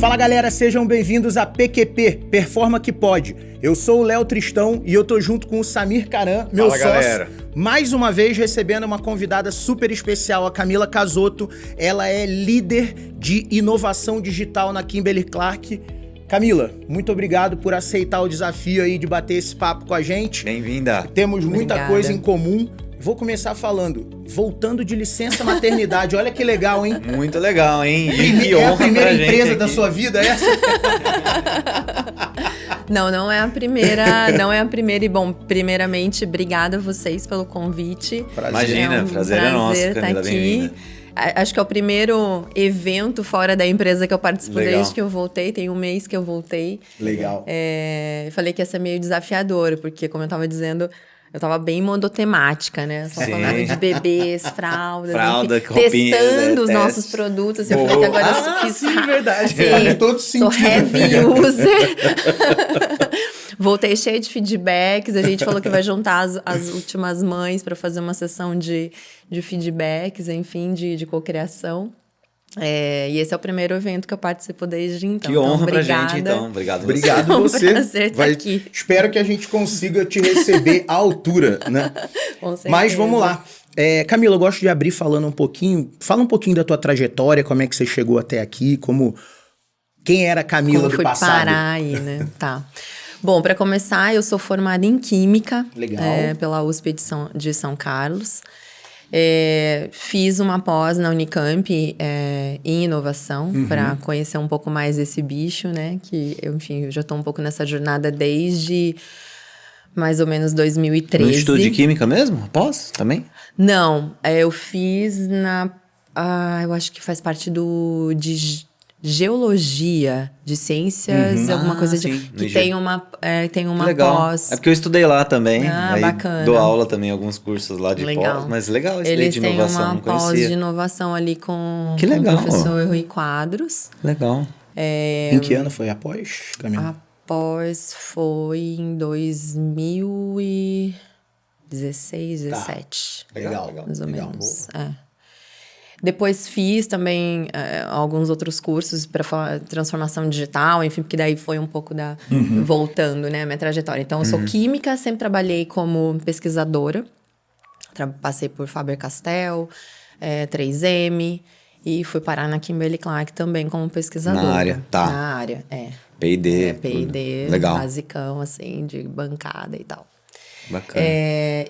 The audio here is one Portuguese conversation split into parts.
Fala galera, sejam bem-vindos a PQP, Performa que Pode. Eu sou o Léo Tristão e eu tô junto com o Samir Caran, meu sócio. Galera. Mais uma vez recebendo uma convidada super especial, a Camila Casotto. Ela é líder de inovação digital na Kimberly-Clark. Camila, muito obrigado por aceitar o desafio aí de bater esse papo com a gente. Bem-vinda. Temos muita coisa em comum. Vou começar falando, voltando de licença maternidade. Olha que legal, hein? Muito legal, hein? E é a primeira empresa da sua vida essa? Não é a primeira, não é a primeira. E bom, primeiramente, obrigada a vocês pelo convite. Prazer. Imagina, prazer é nosso, Camila, estar aqui. Acho que é o primeiro evento fora da empresa que eu participo desde que eu voltei. Tem um mês que eu voltei. Legal. Falei que ia ser meio desafiador, porque como eu estava dizendo... Eu tava bem monotemática, né? Só falando de bebês, fraldas, enfim, roupinha, testando os nossos produtos. Eu falei que agora eu fiz... Sim, verdade. Sim, todo sou sentido. heavy user. Voltei cheia de feedbacks. A gente falou que vai juntar as últimas mães para fazer uma sessão de feedbacks, enfim, de cocriação. E esse é o primeiro evento que eu participo desde então. Que honra então, pra gente, então. Obrigado você. É um prazer estar aqui. Espero que a gente consiga te receber à altura, né? Com certeza. Mas vamos lá. Camila, eu gosto de abrir falando um pouquinho. Fala um pouquinho da tua trajetória, como é que você chegou até aqui, quem era a Camila do passado. Como parar aí, né? Tá. Bom, para começar, eu sou formada em Química. Legal. Pela USP de São Carlos. Fiz uma pós na Unicamp em inovação, para conhecer um pouco mais esse bicho, né? Que, eu já estou um pouco nessa jornada desde mais ou menos 2013. No Instituto de Química mesmo? Pós também? Não, eu fiz eu acho que faz parte de Geologia, de ciências, alguma coisa que tem uma legal. pós. É porque eu estudei lá também. Aí bacana. Dou aula também, alguns cursos lá de pós. Mas legal esse daí de inovação, não conhecia. Eles têm uma pós de inovação ali com o professor Rui Quadros. Legal. Em que ano foi a pós, Camila? A pós foi em 2016, 17. Legal. Mais ou menos. Depois fiz também alguns outros cursos para transformação digital, enfim, porque daí foi um pouco voltando, né, a minha trajetória. Então, eu sou química, sempre trabalhei como pesquisadora. Passei por Faber-Castell, 3M e fui parar na Kimberly-Clark também como pesquisadora. Na área, tá. Na área, P&D. P&D, legal. basicão, assim, de bancada e tal. Bacana.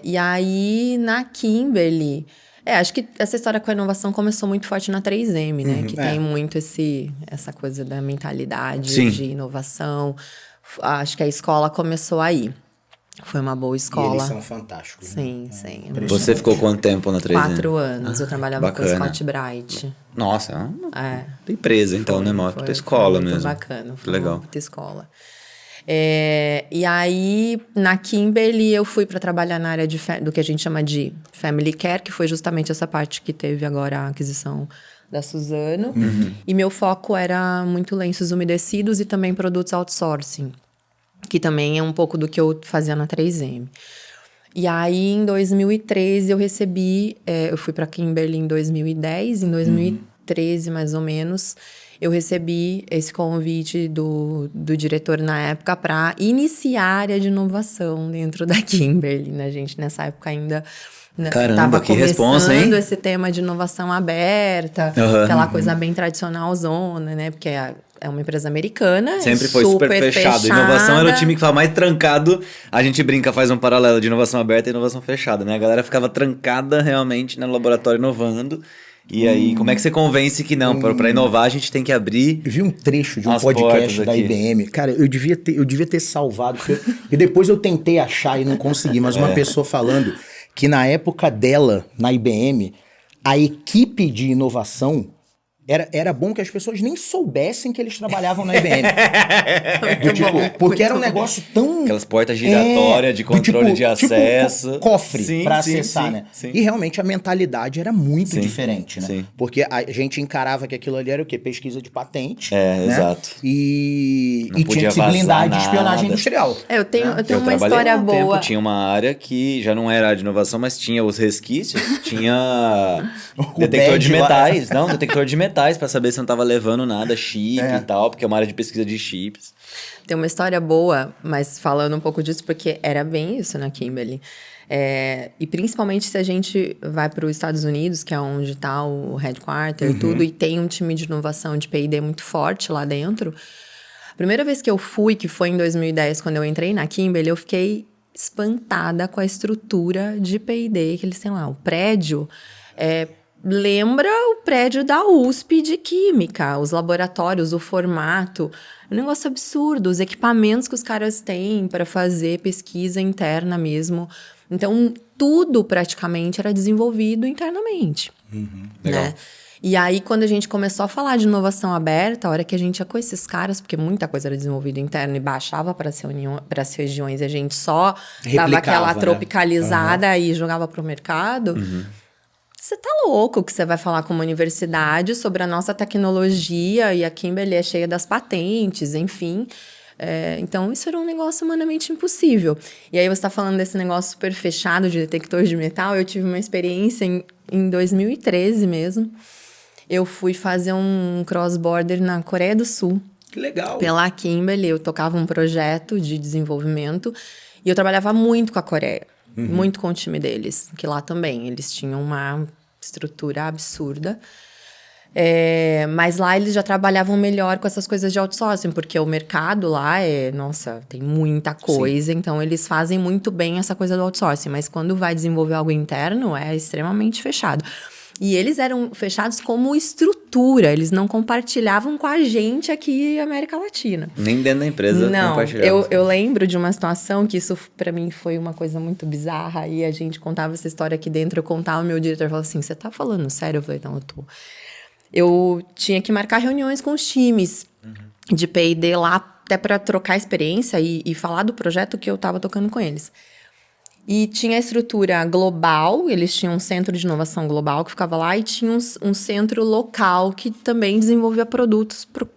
E aí, na Kimberly... acho que essa história com a inovação começou muito forte na 3M, né? Que tem muito essa coisa da mentalidade de inovação. Acho que a escola começou aí. Foi uma boa escola. E eles são fantásticos. Sim. Você ficou quanto tempo na 3M? 4 anos. Eu trabalhava com o Scott Bright. Nossa, tem empresa então, né? Uma puta escola mesmo. Muito bacana. Foi legal. Uma puta escola. E aí, na Kimberly, eu fui para trabalhar na área do que a gente chama de Family Care, que foi justamente essa parte que teve agora a aquisição da Suzano. E meu foco era muito lenços umedecidos e também produtos outsourcing, que também é um pouco do que eu fazia na 3M. E aí, em 2013, eu fui para Kimberly em 2010, em 2013, mais ou menos... Eu recebi esse convite do diretor na época para iniciar a área de inovação dentro da Kimberly, né? A gente nessa época ainda estava começando esse tema de inovação aberta, aquela coisa bem tradicional zona, né? Porque é uma empresa americana. Sempre foi super fechado. Inovação era o time que ficava mais trancado. A gente brinca, faz um paralelo de inovação aberta e inovação fechada, né? A galera ficava trancada realmente no laboratório inovando. E aí, como é que você convence que não? Para inovar, a gente tem que abrir. Eu vi um trecho de um podcast da IBM. Cara, eu devia ter salvado. E depois eu tentei achar e não consegui. Mas uma pessoa falando que na época dela, na IBM, a equipe de inovação era bom que as pessoas nem soubessem que eles trabalhavam na IBM. Porque era um negócio tão... Aquelas portas giratórias de controle de acesso. Tipo cofre para acessar, né? Sim. E realmente a mentalidade era muito diferente, né? Sim. Porque a gente encarava que aquilo ali era o quê? Pesquisa de patente. Né? Exato. E tinha que se blindar de espionagem industrial. Eu tenho uma história boa. Tinha uma área que já não era de inovação, mas tinha os resquícios, tinha detector de metais. Não, detector de metais. metais pra saber se não tava levando nada, chip e tal, porque é uma área de pesquisa de chips. Tem uma história boa, mas falando um pouco disso, porque era bem isso na Kimberly. E principalmente se a gente vai para os Estados Unidos, que é onde está o headquarter e tudo, e tem um time de inovação de P&D muito forte lá dentro. A primeira vez que eu fui, que foi em 2010, quando eu entrei na Kimberly, eu fiquei espantada com a estrutura de P&D que eles têm lá. O prédio lembra o prédio da USP de Química, os laboratórios, o formato, um negócio absurdo, os equipamentos que os caras têm para fazer pesquisa interna mesmo. Então, tudo praticamente era desenvolvido internamente. Legal. Né? E aí, quando a gente começou a falar de inovação aberta, a hora que a gente ia com esses caras, porque muita coisa era desenvolvida interno e baixava para as regiões, e a gente só dava aquela tropicalizada e jogava para o mercado... Você tá louco que você vai falar com uma universidade sobre a nossa tecnologia e a Kimberly é cheia das patentes, enfim. Então, isso era um negócio humanamente impossível. E aí, você tá falando desse negócio super fechado de detector de metal. Eu tive uma experiência em 2013 mesmo. Eu fui fazer um cross-border na Coreia do Sul. Que legal! Pela Kimberly, eu tocava um projeto de desenvolvimento e eu trabalhava muito com a Coreia. Muito com o time deles, que lá também eles tinham uma estrutura absurda. Mas lá eles já trabalhavam melhor com essas coisas de outsourcing, porque o mercado lá tem muita coisa, Sim. Então eles fazem muito bem essa coisa do outsourcing, mas quando vai desenvolver algo interno, é extremamente fechado. E eles eram fechados como estrutura, eles não compartilhavam com a gente aqui na América Latina. Nem dentro da empresa compartilhavam. Eu lembro de uma situação que isso pra mim foi uma coisa muito bizarra, e a gente contava essa história aqui dentro, eu contava, o meu diretor falou assim, você tá falando sério? Eu falei, não, eu tô. Eu tinha que marcar reuniões com os times de P&D lá, até pra trocar experiência e falar do projeto que eu tava tocando com eles. E tinha a estrutura global, eles tinham um centro de inovação global que ficava lá, e tinha um centro local que também desenvolvia produtos para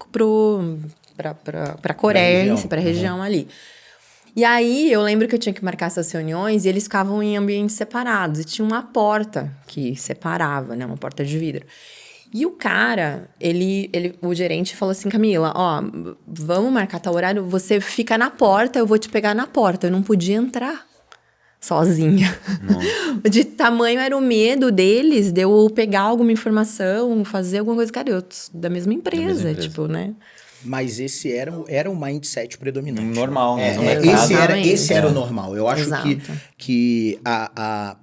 a Coreia, para a região ali. E aí, eu lembro que eu tinha que marcar essas reuniões e eles ficavam em ambientes separados. E tinha uma porta que separava, né? Uma porta de vidro. E o cara, o gerente falou assim, Camila, vamos marcar tal horário, você fica na porta, eu vou te pegar na porta. Eu não podia entrar sozinha. De tamanho era o medo deles de eu pegar alguma informação, fazer alguma coisa. Cara, eu da mesma empresa, tipo, né? Mas esse era um mindset predominante. Normal, né? Esse era o normal. Eu acho que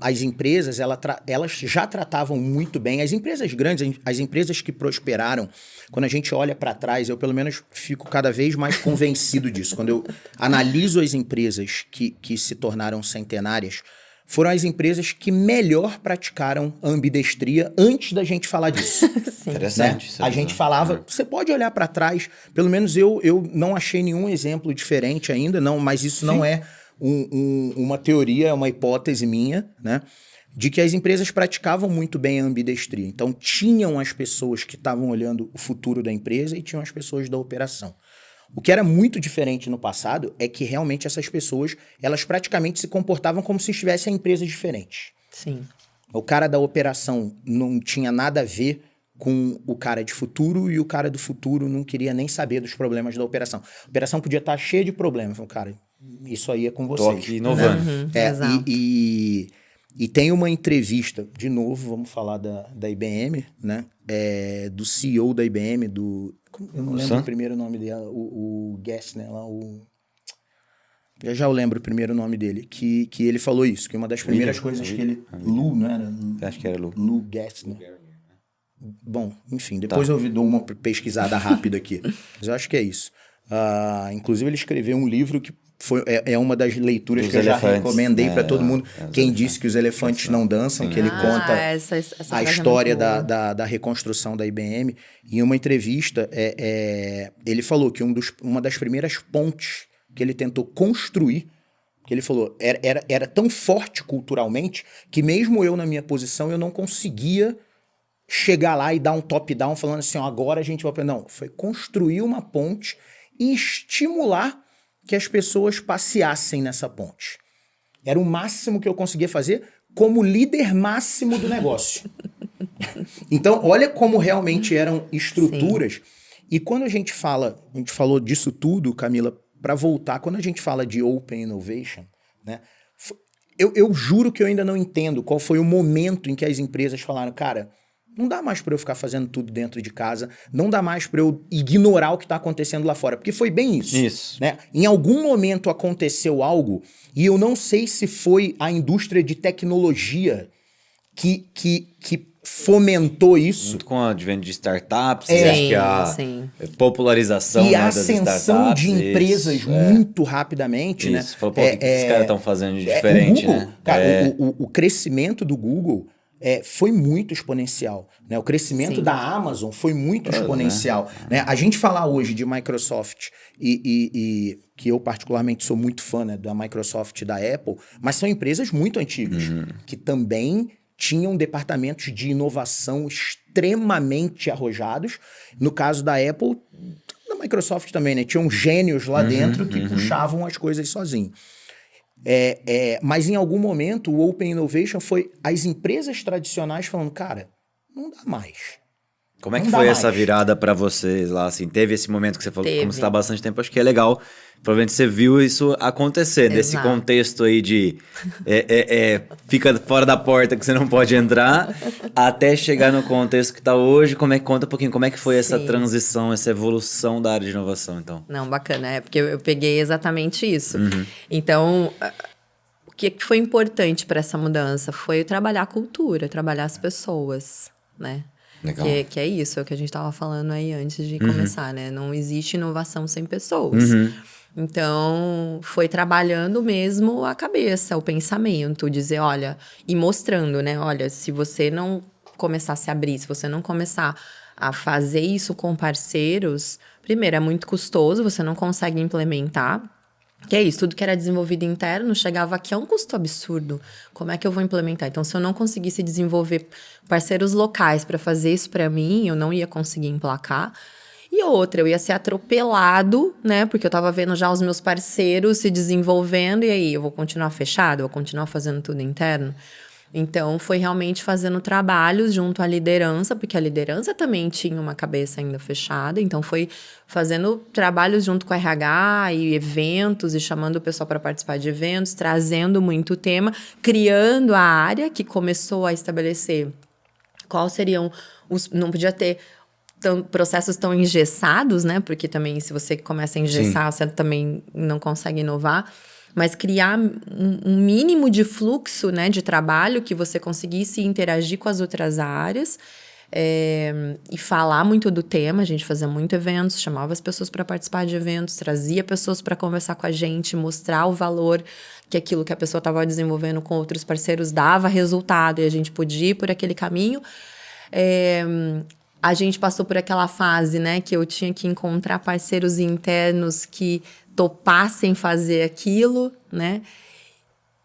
as empresas, elas já tratavam muito bem. As empresas grandes, as empresas que prosperaram, quando a gente olha para trás, eu pelo menos fico cada vez mais convencido disso. Quando eu analiso as empresas que se tornaram centenárias, foram as empresas que melhor praticaram a ambidestria antes da gente falar disso. Sim. Interessante. Né? A gente falava, você pode olhar para trás, pelo menos eu não achei nenhum exemplo diferente ainda, não, mas isso não é uma teoria, é uma hipótese minha, né? De que as empresas praticavam muito bem a ambidestria. Então, tinham as pessoas que estavam olhando o futuro da empresa e tinham as pessoas da operação. O que era muito diferente no passado é que realmente essas pessoas, elas praticamente se comportavam como se estivessem em empresas diferentes. Sim. O cara da operação não tinha nada a ver com o cara de futuro e o cara do futuro não queria nem saber dos problemas da operação. A operação podia estar cheia de problemas. Falei, cara, isso aí é com vocês. Tô aqui inovando. Exato. E tem uma entrevista, de novo, vamos falar da IBM, né? Do CEO da IBM, eu não lembro o primeiro nome dele, o Gessner, lá, já eu lembro o primeiro nome dele, que ele falou isso, que uma das primeiras coisas que ele... Lu, não era? Acho que era Lu. Lu Gessner. Bom, enfim, depois eu dou uma pesquisada rápida aqui. Mas eu acho que é isso. Inclusive, ele escreveu um livro que é uma das leituras que eu já recomendei para todo mundo. Quem disse que os elefantes não dançam, que ele conta essa a história da reconstrução da IBM. Em uma entrevista, ele falou que uma das primeiras pontes que ele tentou construir, que ele falou, era tão forte culturalmente que mesmo eu na minha posição, eu não conseguia chegar lá e dar um top-down falando assim, agora a gente vai... Não, foi construir uma ponte e estimular que as pessoas passeassem nessa ponte. Era o máximo que eu conseguia fazer como líder máximo do negócio. Então, olha como realmente eram estruturas. Sim. E quando a gente falou disso tudo, Camila, para voltar, quando a gente fala de Open Innovation, né? Eu juro que eu ainda não entendo qual foi o momento em que as empresas falaram, cara, não dá mais para eu ficar fazendo tudo dentro de casa, não dá mais para eu ignorar o que está acontecendo lá fora, porque foi bem isso. Isso. Né? Em algum momento aconteceu algo, e eu não sei se foi a indústria de tecnologia que fomentou isso. Junto com o advento de startups, acho que a popularização e a ascensão de empresas muito rapidamente. Isso, né? Falou, pô, o que esses caras estão fazendo de diferente, o Google, né? Cara, o crescimento do Google foi muito exponencial. Né? O crescimento da Amazon foi muito exponencial. Né? A gente falar hoje de Microsoft e que eu particularmente sou muito fã, né, da Microsoft e da Apple, mas são empresas muito antigas, que também tinham departamentos de inovação extremamente arrojados. No caso da Apple, da Microsoft também, né? Tinham gênios lá dentro que puxavam as coisas sozinhos. Mas em algum momento o Open Innovation foi as empresas tradicionais falando, cara, não dá mais. Como é que foi essa virada para vocês lá? Assim, teve esse momento que você falou, como você está há bastante tempo, acho que é legal. Provavelmente você viu isso acontecer, desse contexto aí de fica fora da porta que você não pode entrar, até chegar no contexto que está hoje. Conta um pouquinho, como é que foi essa transição, essa evolução da área de inovação, então? Não, bacana, porque eu peguei exatamente isso. Então, o que foi importante para essa mudança foi trabalhar a cultura, trabalhar as pessoas, né? Legal. Que é isso, é o que a gente estava falando aí antes de começar, né? Não existe inovação sem pessoas. Então, foi trabalhando mesmo a cabeça, o pensamento, dizer, olha, e mostrando, né? Olha, se você não começar a se abrir, se você não começar a fazer isso com parceiros, primeiro, é muito custoso, você não consegue implementar. Que é isso, tudo que era desenvolvido interno chegava aqui a um custo absurdo. Como é que eu vou implementar? Então, se eu não conseguisse desenvolver parceiros locais para fazer isso para mim, eu não ia conseguir emplacar. E outra, eu ia ser atropelado, né? Porque eu tava vendo já os meus parceiros se desenvolvendo, e aí, eu vou continuar fechado? Eu vou continuar fazendo tudo interno? Então, foi realmente fazendo trabalhos junto à liderança, porque a liderança também tinha uma cabeça ainda fechada. Então, foi fazendo trabalhos junto com a RH e eventos, e chamando o pessoal para participar de eventos, trazendo muito tema, criando a área que começou a estabelecer quais seriam os... Não podia ter processos tão engessados, né? Porque também, se você começa a engessar, você também não consegue inovar. Mas criar um mínimo de fluxo, né, de trabalho que você conseguisse interagir com as outras áreas e falar muito do tema. A gente fazia muito eventos, chamava as pessoas para participar de eventos, trazia pessoas para conversar com a gente, mostrar o valor que aquilo que a pessoa estava desenvolvendo com outros parceiros dava resultado e a gente podia ir por aquele caminho. A gente passou por aquela fase, né, que eu tinha que encontrar parceiros internos que topassem fazer aquilo, né?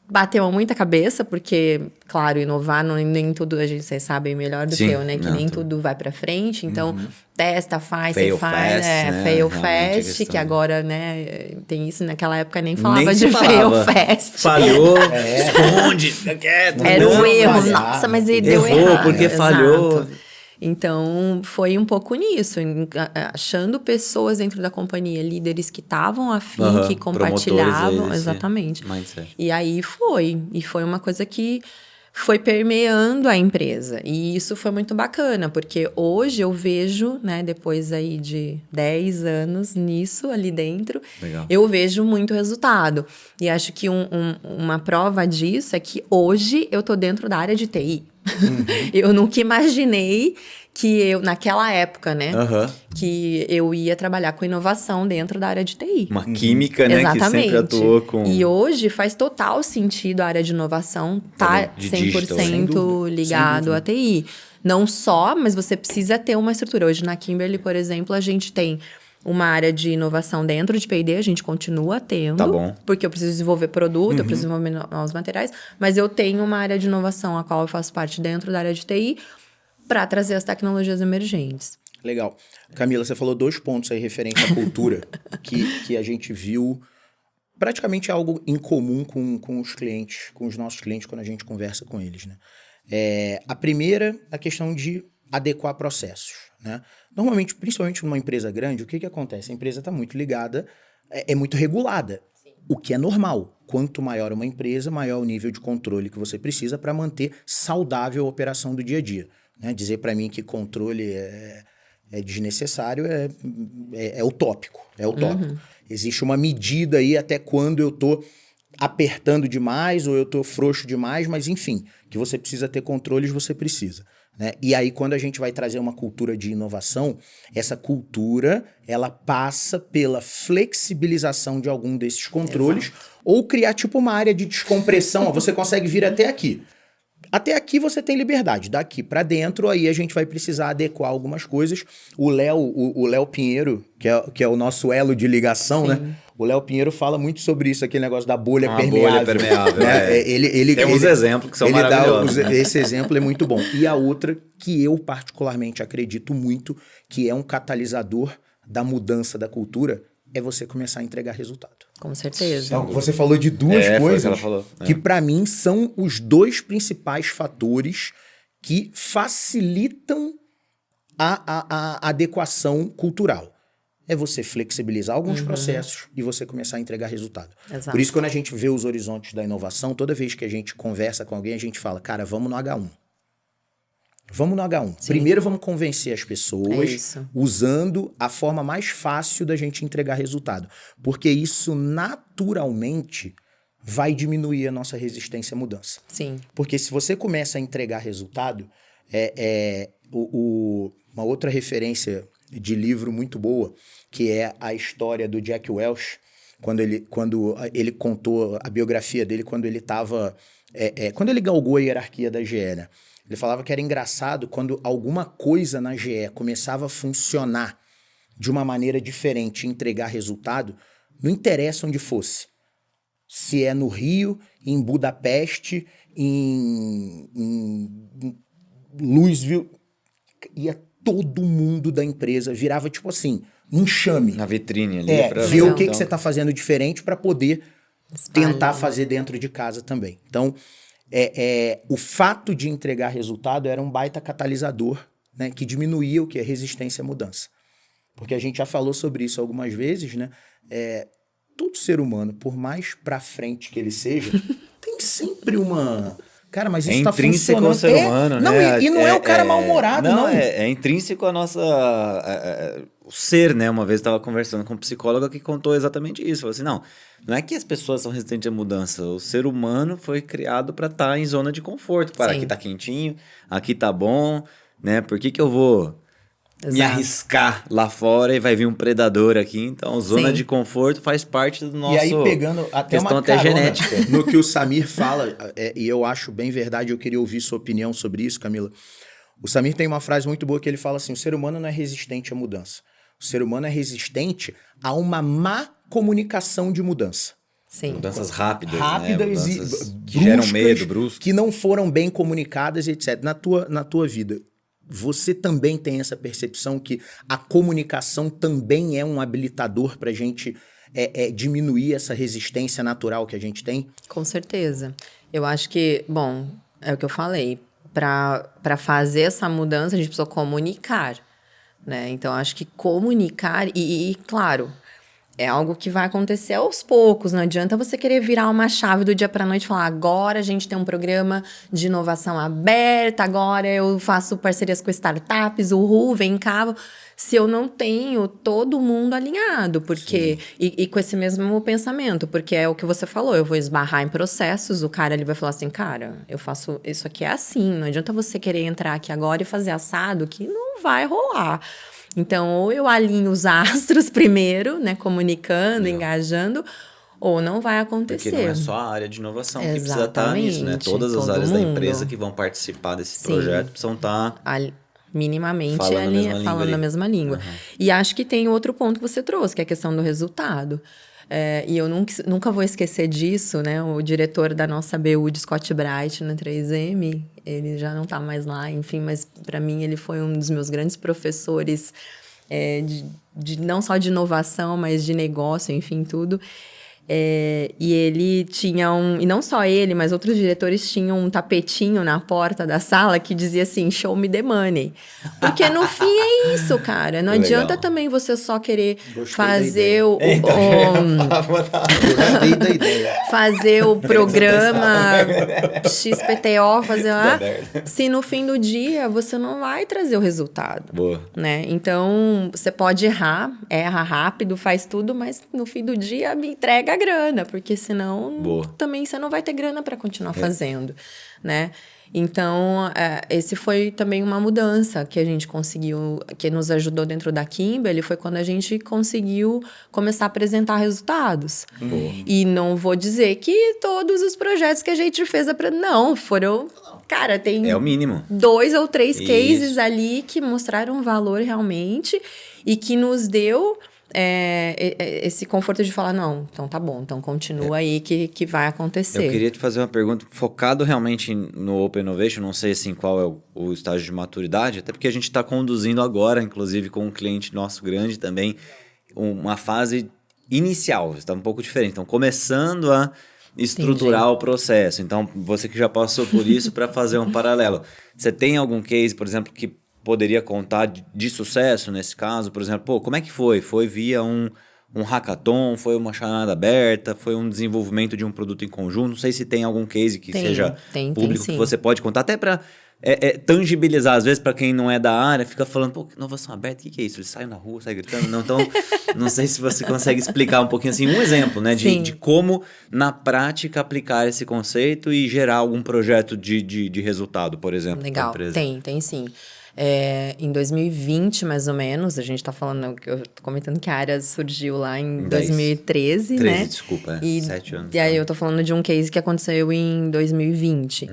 Bateu muita cabeça, porque, claro, inovar, nem tudo, vocês sabem melhor do que eu, né? Que nem tudo vai pra frente. Então, testa, faz, fail você faz, fast, né? Fail fast, que agora, né, tem isso, naquela época nem falava de fail fast. Falhou, esconde, fica quieto. Era um erro, nossa, mas ele deu errado. Errou porque falhou. Então, foi um pouco nisso, achando pessoas dentro da companhia, líderes que estavam afim, que compartilhavam, exatamente. Mindset. E aí foi uma coisa que foi permeando a empresa. E isso foi muito bacana, porque hoje eu vejo, né, depois aí de 10 anos nisso, ali dentro, eu vejo muito resultado. E acho que uma prova disso é que hoje eu tô dentro da área de TI. Eu nunca imaginei que eu, naquela época, né, que eu ia trabalhar com inovação dentro da área de TI. Uma química, né, exatamente. Que sempre atuou com... E hoje faz total sentido a área de inovação tá 100% ligado à TI. Não só, mas você precisa ter uma estrutura. Hoje na Kimberly, por exemplo, a gente tem uma área de inovação dentro de P&D, a gente continua tendo. Tá bom. Porque eu preciso desenvolver produto, eu preciso desenvolver novos materiais, mas eu tenho uma área de inovação, a qual eu faço parte dentro da área de TI, para trazer as tecnologias emergentes. Legal. Camila, você falou 2 pontos aí referente à cultura, que a gente viu praticamente algo em comum com os clientes, com os nossos clientes, quando a gente conversa com eles, né? A primeira, a questão de adequar processos, né? Normalmente, principalmente numa empresa grande, o que acontece? A empresa está muito ligada, é muito regulada, o que é normal. Quanto maior uma empresa, maior o nível de controle que você precisa para manter saudável a operação do dia a dia. Né? Dizer para mim que controle é desnecessário é utópico. É utópico. Existe uma medida aí até quando eu tô apertando demais ou eu tô frouxo demais, mas enfim, que você precisa ter controles, você precisa. Né? E aí, quando a gente vai trazer uma cultura de inovação, essa cultura, ela passa pela flexibilização de algum desses controles. Exato. Ou criar tipo uma área de descompressão. Ó, você consegue vir até aqui. Até aqui você tem liberdade. Daqui para dentro, aí a gente vai precisar adequar algumas coisas. O Léo Pinheiro, que é o nosso elo de ligação, sim, né? O Léo Pinheiro fala muito sobre isso, aquele negócio da bolha permeável. Bolha permeável, né? Tem uns exemplos que são maravilhosos. Esse exemplo é muito bom. E a outra, que eu particularmente acredito muito, que é um catalisador da mudança da cultura, é você começar a entregar resultado. Com certeza. Então, você falou de duas coisas que para mim são os dois principais fatores que facilitam a adequação cultural. É você flexibilizar alguns processos e você começar a entregar resultado. Exato. Por isso, quando a gente vê os horizontes da inovação, toda vez que a gente conversa com alguém, a gente fala, cara, vamos no H1. Vamos no H1. Sim. Primeiro vamos convencer as pessoas usando a forma mais fácil da gente entregar resultado. Porque isso naturalmente vai diminuir a nossa resistência à mudança. Sim. Porque se você começa a entregar resultado, uma outra referência de livro muito boa, que é a história do Jack Welch, quando ele contou a biografia dele, quando ele estava... quando ele galgou a hierarquia da GE, né? Ele falava que era engraçado quando alguma coisa na GE começava a funcionar de uma maneira diferente, entregar resultado, não interessa onde fosse. Se é no Rio, em Budapeste, em Louisville, ia todo mundo da empresa, virava tipo assim, enxame. Na vitrine ali. Ver o que você está fazendo diferente para poder tentar fazer dentro de casa também. Então, o fato de entregar resultado era um baita catalisador, né, que diminuía a resistência à mudança. Porque a gente já falou sobre isso algumas vezes, né? Todo ser humano, por mais pra frente que ele seja, tem sempre uma... Cara, mas isso tá funcionando. É intrínseco ao ser humano, não, né? E não é o cara mal-humorado, não. É intrínseco a nossa... o ser, né? Uma vez eu estava conversando com um psicólogo que contou exatamente isso. Falou assim, não é que as pessoas são resistentes à mudança. O ser humano foi criado para estar em zona de conforto. Para, aqui tá quentinho, aqui tá bom, né? Por que eu vou... me arriscar lá fora e vai vir um predador aqui. Então, zona de conforto faz parte do nosso... E aí, pegando até uma carona, genética. No que o Samir fala, e eu acho bem verdade, eu queria ouvir sua opinião sobre isso, Camila. O Samir tem uma frase muito boa que ele fala assim, o ser humano não é resistente à mudança. O ser humano é resistente a uma má comunicação de mudança. Sim. Mudanças rápidas, né? Mudanças que geram medo, bruscas. Que não foram bem comunicadas, etc. Na tua vida, você também tem essa percepção que a comunicação também é um habilitador para a gente diminuir essa resistência natural que a gente tem? Com certeza. Eu acho que, bom, é o que eu falei, para fazer essa mudança a gente precisa comunicar, né? Então, acho que comunicar e claro, é algo que vai acontecer aos poucos. Não adianta você querer virar uma chave do dia para noite e falar, agora a gente tem um programa de inovação aberta, agora eu faço parcerias com startups, vem cá, se eu não tenho todo mundo alinhado, porque e com esse mesmo pensamento, porque é o que você falou, eu vou esbarrar em processos, o cara ele vai falar assim, cara, eu faço, isso aqui é assim, não adianta você querer entrar aqui agora e fazer assado, que não vai rolar. Então, ou eu alinho os astros primeiro, né, comunicando, engajando, ou não vai acontecer. Porque não é só a área de inovação que precisa estar nisso, né? Todas as áreas da empresa que vão participar desse projeto precisam estar... minimamente falando a mesma língua. Uhum. E acho que tem outro ponto que você trouxe, que é a questão do resultado. E eu nunca vou esquecer disso, né? O diretor da nossa BU de Scott Bright na 3M, ele já não está mais lá, enfim, mas para mim ele foi um dos meus grandes professores de não só de inovação, mas de negócio, enfim, tudo. E ele tinha e não só ele, mas outros diretores tinham um tapetinho na porta da sala que dizia assim, show me the money. Porque no fim é isso, cara. Não adianta também você só querer fazer fazer o programa XPTO, fazer lá, se no fim do dia você não vai trazer o resultado. Boa. Né? Então, você pode erra rápido, faz tudo, mas no fim do dia me entrega a grana, porque senão também você não vai ter grana para continuar fazendo, né? Então, esse foi também uma mudança que a gente conseguiu, que nos ajudou dentro da Kimberly, foi quando a gente conseguiu começar a apresentar resultados. E não vou dizer que todos os projetos que a gente fez, não, foram... Cara, tem... É o mínimo. 2 ou 3 cases ali que mostraram valor realmente e que nos deu... esse conforto de falar, não, então tá bom, então continua aí que vai acontecer. Eu queria te fazer uma pergunta focado realmente no Open Innovation, não sei assim qual é o estágio de maturidade, até porque a gente está conduzindo agora, inclusive com um cliente nosso grande também, uma fase inicial, está um pouco diferente, então começando a estruturar o processo, então você que já passou por isso para fazer um paralelo, você tem algum case, por exemplo, que poderia contar de sucesso nesse caso? Por exemplo, como é que foi? Foi via um hackathon? Foi uma chamada aberta? Foi um desenvolvimento de um produto em conjunto? Não sei se tem algum case que seja público que você pode contar, até para tangibilizar. Às vezes, para quem não é da área, fica falando, inovação aberta, o que é isso? Eles saem na rua, saem gritando? Não, então, não sei se você consegue explicar um pouquinho assim, um exemplo, né? De como, na prática, aplicar esse conceito e gerar algum projeto de resultado, por exemplo. Legal, tem sim. Em 2020, mais ou menos, a gente tá falando, eu tô comentando que a área surgiu lá em 2013, né? Desculpa, 7 anos. E aí eu tô falando de um case que aconteceu em 2020.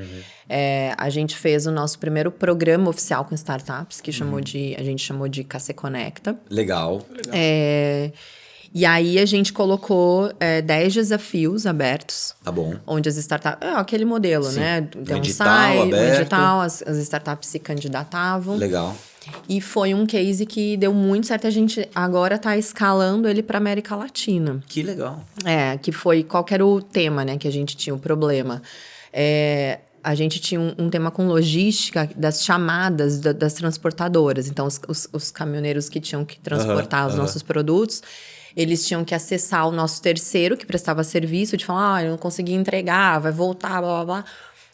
A gente fez o nosso primeiro programa oficial com startups, que a gente chamou de KC Conecta. Legal. E aí, a gente colocou 10 desafios abertos. Tá bom. Onde as startups... aquele modelo, né? Tem um edital site, aberto. um edital, as startups se candidatavam. Legal. E foi um case que deu muito certo. A gente agora tá escalando ele para América Latina. Que legal. Que foi... Qual que era o tema, né? Que a gente tinha o problema. A gente tinha um tema com logística das chamadas das transportadoras. Então, os caminhoneiros que tinham que transportar os nossos produtos... Eles tinham que acessar o nosso terceiro, que prestava serviço, de falar, eu não consegui entregar, vai voltar, blá, blá, blá.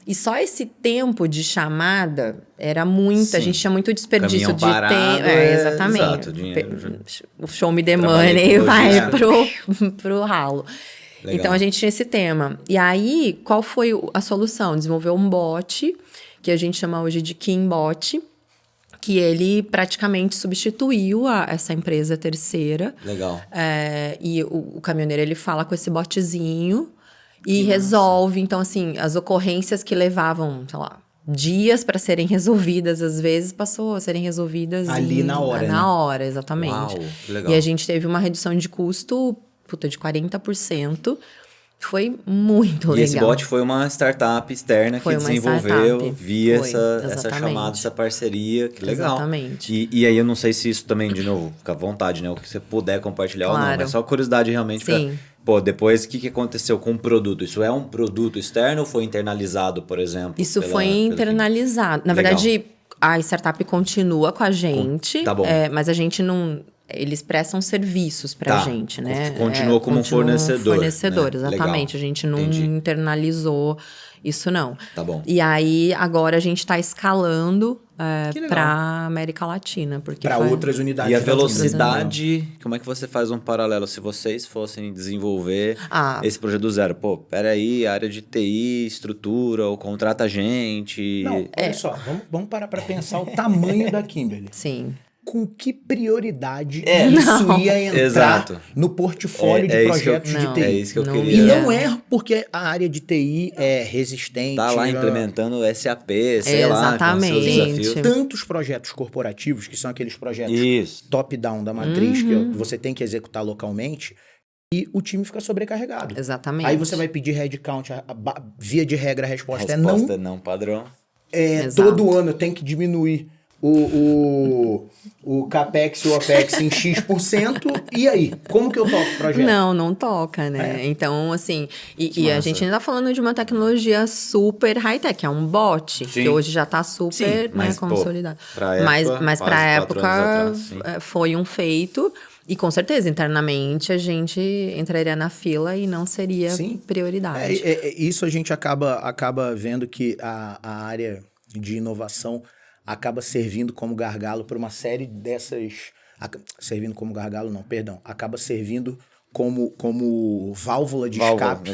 E só esse tempo de chamada era muito, a gente tinha muito desperdício de tempo. Exatamente. Exato, dinheiro. O show me the money vai pro ralo. Legal. Então, a gente tinha esse tema. E aí, qual foi a solução? Desenvolver um bot, que a gente chama hoje de KimBot, que ele praticamente substituiu essa empresa terceira. Legal. E o caminhoneiro, ele fala com esse botzinho e resolve. Então, assim, as ocorrências que levavam, sei lá, dias para serem resolvidas, às vezes, passou a serem resolvidas... Ali na hora, Na hora, exatamente. Uau, que legal. E a gente teve uma redução de custo, de 40%. Foi muito legal. E esse bot foi uma startup externa que desenvolveu via essa chamada, essa parceria. Que legal. Exatamente. E aí eu não sei se isso também, de novo, fica à vontade, né? O que você puder compartilhar ou não. Mas só curiosidade realmente. Sim. Depois o que aconteceu com o produto? Isso é um produto externo ou foi internalizado, por exemplo? Isso foi internalizado. Na verdade, a startup continua com a gente. Tá bom. Mas a gente não... Eles prestam serviços pra gente, né? Continua como um fornecedor. Fornecedor, né? Exatamente. Legal. A gente não internalizou isso, não. Tá bom. E aí, agora a gente tá escalando pra América Latina. Para outras unidades. E a velocidade, como é que você faz um paralelo? Se vocês fossem desenvolver esse projeto do zero, peraí, área de TI, estrutura, ou contrata gente... Não, olha só, vamos parar pra pensar o tamanho da Kimberly. Sim. Com que prioridade isso ia entrar no portfólio de projetos de TI? É isso que eu queria. E não é porque a área de TI é resistente. Tá lá implementando o SAP, sei lá. Exatamente. Com seus desafios. Tantos projetos corporativos, que são aqueles projetos top-down da matriz, que você tem que executar localmente, e o time fica sobrecarregado. Exatamente. Aí você vai pedir headcount, via de regra a resposta não padrão. Todo ano eu tenho que diminuir o CAPEX e o OPEX em X%, e aí? Como que eu toco o projeto? Não toca, né? Então, assim, e a gente ainda tá falando de uma tecnologia super high-tech, é um bot, que hoje já tá super, né, consolidado. Mas pra época foi um feito, e com certeza, internamente, a gente entraria na fila e não seria prioridade. Isso a gente acaba vendo que a área de inovação acaba servindo como gargalo para uma série dessas... Servindo como gargalo, não, perdão. Acaba servindo como válvula de escape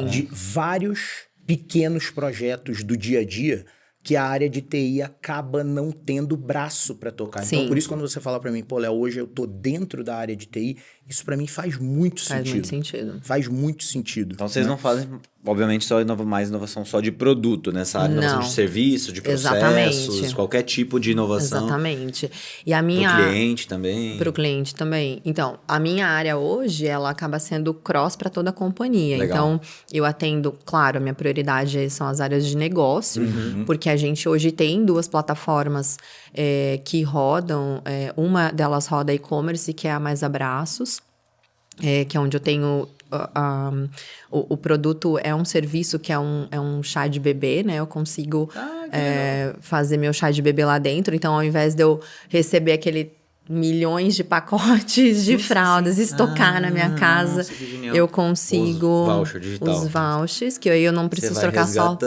de vários pequenos projetos do dia a dia que a área de TI acaba não tendo braço para tocar. Então, por isso, quando você fala para mim, pô, Léo, hoje eu tô dentro da área de TI, isso para mim faz muito sentido. Faz muito sentido. Então, vocês não fazem, obviamente, mais inovação só de produto, nessa área, inovação de serviço, de processos, qualquer tipo de inovação. Exatamente. E a minha... Pro cliente também. Pro cliente também. Então, a minha área hoje, ela acaba sendo cross para toda a companhia. Legal. Então, eu atendo, claro, a minha prioridade são as áreas de negócio, porque a gente hoje tem 2 plataformas que rodam. Uma delas roda e-commerce, que é a Mais Abraços, que é onde eu tenho... O produto é um serviço que é um chá de bebê, né? Eu consigo fazer meu chá de bebê lá dentro. Então, ao invés de eu receber aquele milhões de pacotes de fraldas e estocar na minha casa, eu consigo os vouchers, que aí eu não preciso trocar só.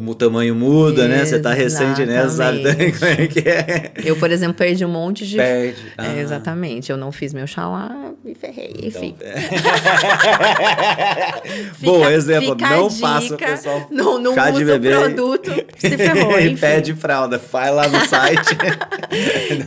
O tamanho muda, né? Você tá recente, né? Sabe como é que é? Eu, por exemplo, perdi um monte de... exatamente. Eu não fiz meu chá lá, me ferrei, enfim. Bom exemplo, não faça o pessoal não chá de bebê. O produto, se ferrou, enfim. Pede fralda, vai lá no site.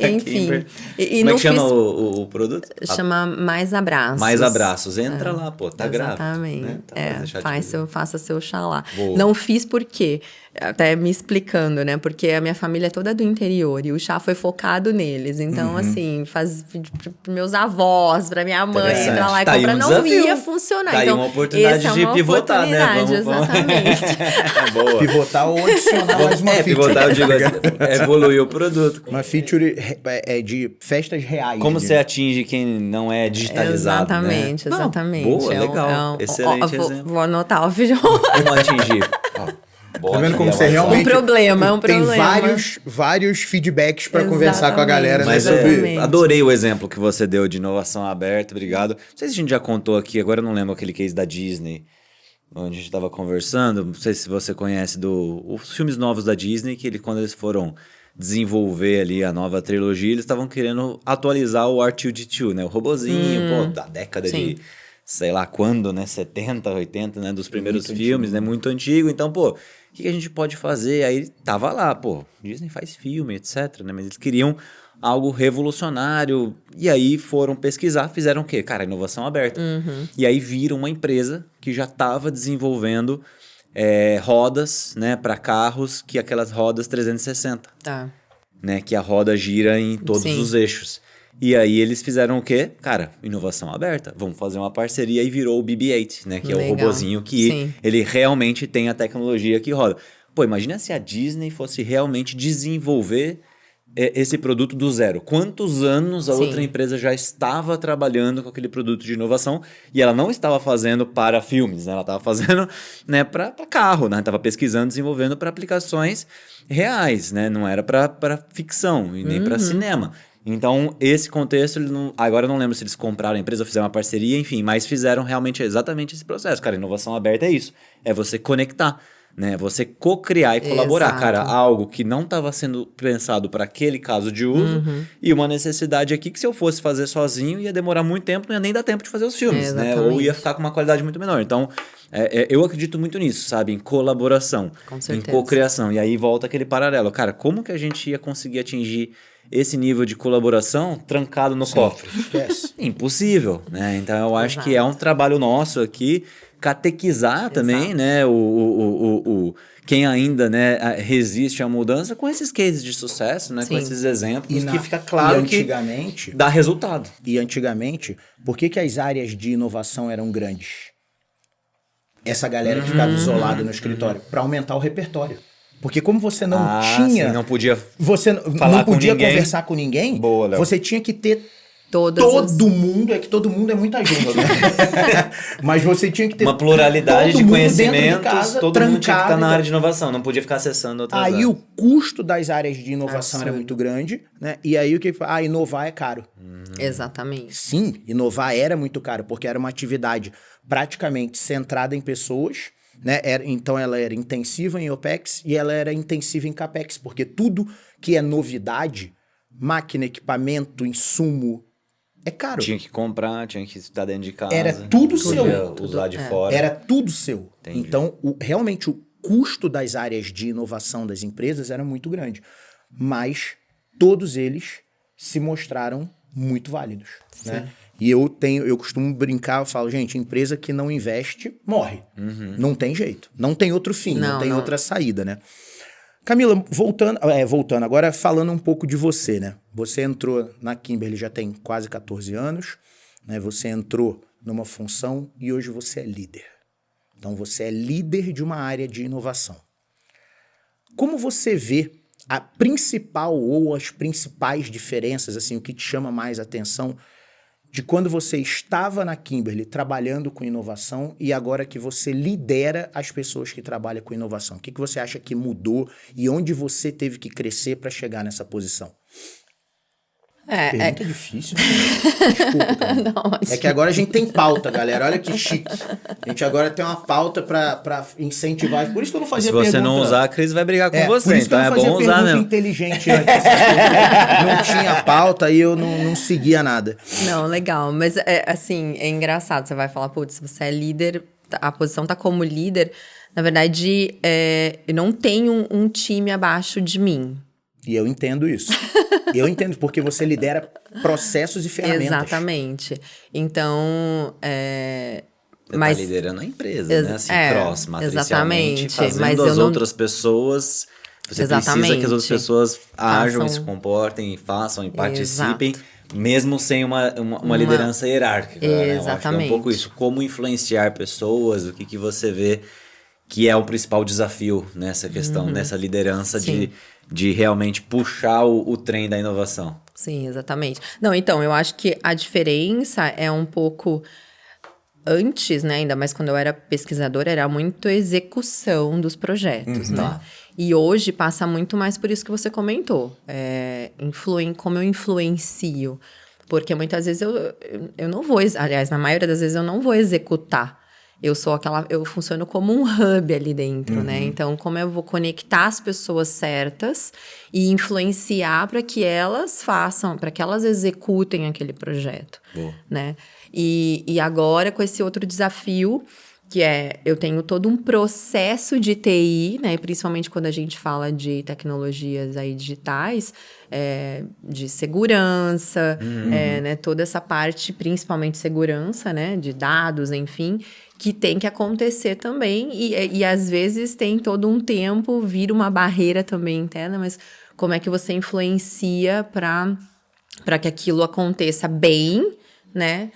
Enfim. Como é que chama o produto? Chama Mais Abraços. Mais Abraços. Entra lá, pô, tá grávida. Exatamente. Né? Faça seu chá lá. Boa. Não fiz por quê? Até me explicando, né? Porque a minha família é toda do interior e o chá foi focado neles. Então, assim, para meus avós, para minha mãe, pra lá e comprar, não ia funcionar. Tá então, aí uma oportunidade de pivotar, né? Exatamente. Boa. Pivotar ou adicionar mais uma feature. Pivotar, eu digo, evoluir o produto. Uma feature de festas reais. Como você atinge quem não é digitalizado, exatamente, né? Exatamente. Boa, legal. Excelente exemplo. Vou anotar o vídeo. Como atingir? Tá vendo como você realmente... Um problema. Tem vários feedbacks para conversar com a galera. Mas adorei o exemplo que você deu de inovação aberta, obrigado. Não sei se a gente já contou aqui, agora eu não lembro aquele case da Disney, onde a gente estava conversando. Não sei se você conhece os filmes novos da Disney, que quando eles foram desenvolver ali a nova trilogia, eles estavam querendo atualizar o R2-D2, né? O robozinho, da década de... sei lá quando, né? 70, 80, né? Dos primeiros filmes, né? Muito antigo. Então, o que a gente pode fazer? Aí tava lá, Disney faz filme, etc, né? Mas eles queriam algo revolucionário. E aí foram pesquisar, fizeram o quê? Cara, inovação aberta. E aí viram uma empresa que já estava desenvolvendo rodas, né? Para carros, que aquelas rodas 360. Tá. Né? Que a roda gira em todos os eixos. E aí eles fizeram o quê? Cara, inovação aberta. Vamos fazer uma parceria e virou o BB-8, né? Que é o robozinho que ele realmente tem a tecnologia que roda. Imagina se a Disney fosse realmente desenvolver esse produto do zero. Quantos anos a outra empresa já estava trabalhando com aquele produto de inovação e ela não estava fazendo para filmes, né? Ela estava fazendo, né, para carro, né? Estava pesquisando, desenvolvendo para aplicações reais, né? Não era para ficção e nem para cinema. Então, esse contexto, agora eu não lembro se eles compraram a empresa ou fizeram uma parceria, enfim, mas fizeram realmente exatamente esse processo. Cara, inovação aberta é isso. É você conectar, né? Você co-criar e colaborar. Exato. Cara, algo que não estava sendo pensado para aquele caso de uso e uma necessidade aqui que se eu fosse fazer sozinho ia demorar muito tempo, não ia nem dar tempo de fazer os filmes, né? Ou ia ficar com uma qualidade muito menor. Então, eu acredito muito nisso, sabe? Em colaboração, em co-criação. E aí volta aquele paralelo. Cara, como que a gente ia conseguir atingir esse nível de colaboração trancado no cofre? Esquece. Impossível, né? Então eu acho que é um trabalho nosso aqui catequizar também, né? Quem ainda, né, resiste à mudança com esses cases de sucesso, né? Com esses exemplos que fica claro que dá resultado. E antigamente, por que as áreas de inovação eram grandes? Essa galera que ficava isolada no escritório, para aumentar o repertório. Porque como você não sim, tinha... não podia Você falar não podia com ninguém. conversar com ninguém. Boa, Léo. Você tinha que ter Todo mundo. É que todo mundo é muita junta, né? Mas você tinha que ter uma pluralidade todo de mundo dentro de conhecimentos, casa, todo mundo tinha que estar na trancado. área de inovação, não podia ficar acessando outras Aí áreas. o custo das áreas de inovação era Absurdo. muito grande, né? E aí o que... inovar é caro. Exatamente. Sim, inovar era muito caro, porque era uma atividade praticamente centrada em pessoas, né? Então ela era intensiva em OPEX e ela era intensiva em CAPEX, porque tudo que é novidade, máquina, equipamento, insumo, é caro. Tinha que comprar, tinha que estar dentro de casa. Era tudo seu. Podia usar de fora. Era tudo seu. Entendi. Então, realmente, o custo das áreas de inovação das empresas era muito grande. Mas todos eles se mostraram muito válidos. Né? E eu costumo brincar, eu falo, gente, empresa que não investe, morre. Não tem jeito. Não tem outro fim, não tem outra saída, né? Camila, voltando, agora falando um pouco de você, né? Você entrou na Kimberly já tem quase 14 anos, né? Você entrou numa função e hoje você é líder. Então você é líder de uma área de inovação. Como você vê a principal ou as principais diferenças, assim, o que te chama mais atenção de quando você estava na Kimberly trabalhando com inovação e agora que você lidera as pessoas que trabalham com inovação? O que você acha que mudou e onde você teve que crescer para chegar nessa posição? Pergunta difícil. Desculpa, cara. Não, É que agora a gente tem pauta, galera. Olha que chique. A gente agora tem uma pauta pra incentivar. Por isso que eu não fazia pergunta... Se você não usar, a Cris vai brigar com você. Por isso Então que eu é não fazia bom usar pergunta mesmo. inteligente antes. Não tinha pauta e eu não seguia nada. Não, legal. Mas, assim, é engraçado. Você vai falar, putz, você é líder, a posição tá como líder. Na verdade, eu não tenho um time abaixo de mim. E eu entendo isso. Eu entendo, porque você lidera processos e ferramentas. Exatamente. Então, Você mas tá liderando a empresa, né? Assim, cross, matricialmente, exatamente, fazendo mas as eu não- outras pessoas... Você precisa que as outras Exatamente. pessoas ajam e Façam- se comportem, e façam e participem, Exato. mesmo sem uma liderança hierárquica. Né? Eu acho que é um Exatamente. pouco isso. Como influenciar pessoas, o que você vê que é o principal desafio nessa questão, nessa liderança Sim. de realmente puxar o trem da inovação. Sim, exatamente. Não, então, eu acho que a diferença é um pouco... Antes, né, ainda mais quando eu era pesquisadora, era muito execução dos projetos, né? E hoje passa muito mais por isso que você comentou. Como eu influencio. Porque muitas vezes eu não vou... Aliás, na maioria das vezes eu não vou executar. Eu funciono como um hub ali dentro, né? Então, como eu vou conectar as pessoas certas e influenciar para que elas façam, para que elas executem aquele projeto, né? E agora, com esse outro desafio, que eu tenho todo um processo de TI, né? Principalmente quando a gente fala de tecnologias aí digitais, de segurança, né? Toda essa parte, principalmente segurança, né? De dados, enfim, que tem que acontecer também. E às vezes tem todo um tempo, vira uma barreira também interna, mas como é que você influencia para que aquilo aconteça bem, né?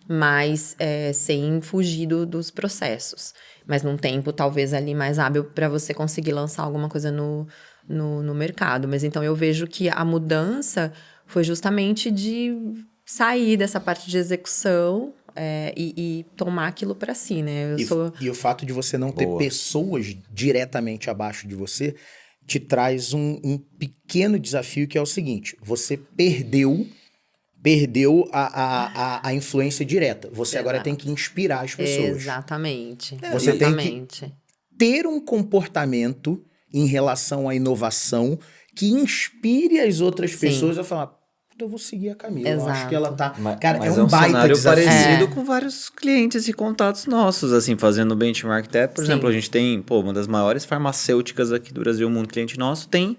Mas sem fugir dos processos. Mas num tempo, talvez, ali mais hábil para você conseguir lançar alguma coisa no mercado. Mas então eu vejo que a mudança foi justamente de sair dessa parte de execução e tomar aquilo para si, né? E o fato de você não ter pessoas diretamente abaixo de você te traz um pequeno desafio, que é o seguinte: você perdeu a influência direta. Você agora tem que inspirar as pessoas. Exatamente. Você exatamente. tem que ter um comportamento em relação à inovação que inspire as outras pessoas a falar: eu vou seguir a Camila. Eu acho que ela tá... Cara, mas é um baita cenário desafio. parecido com vários clientes e contatos nossos, assim, fazendo benchmark até. Por Sim. exemplo, a gente tem, uma das maiores farmacêuticas aqui do Brasil, um cliente nosso, tem...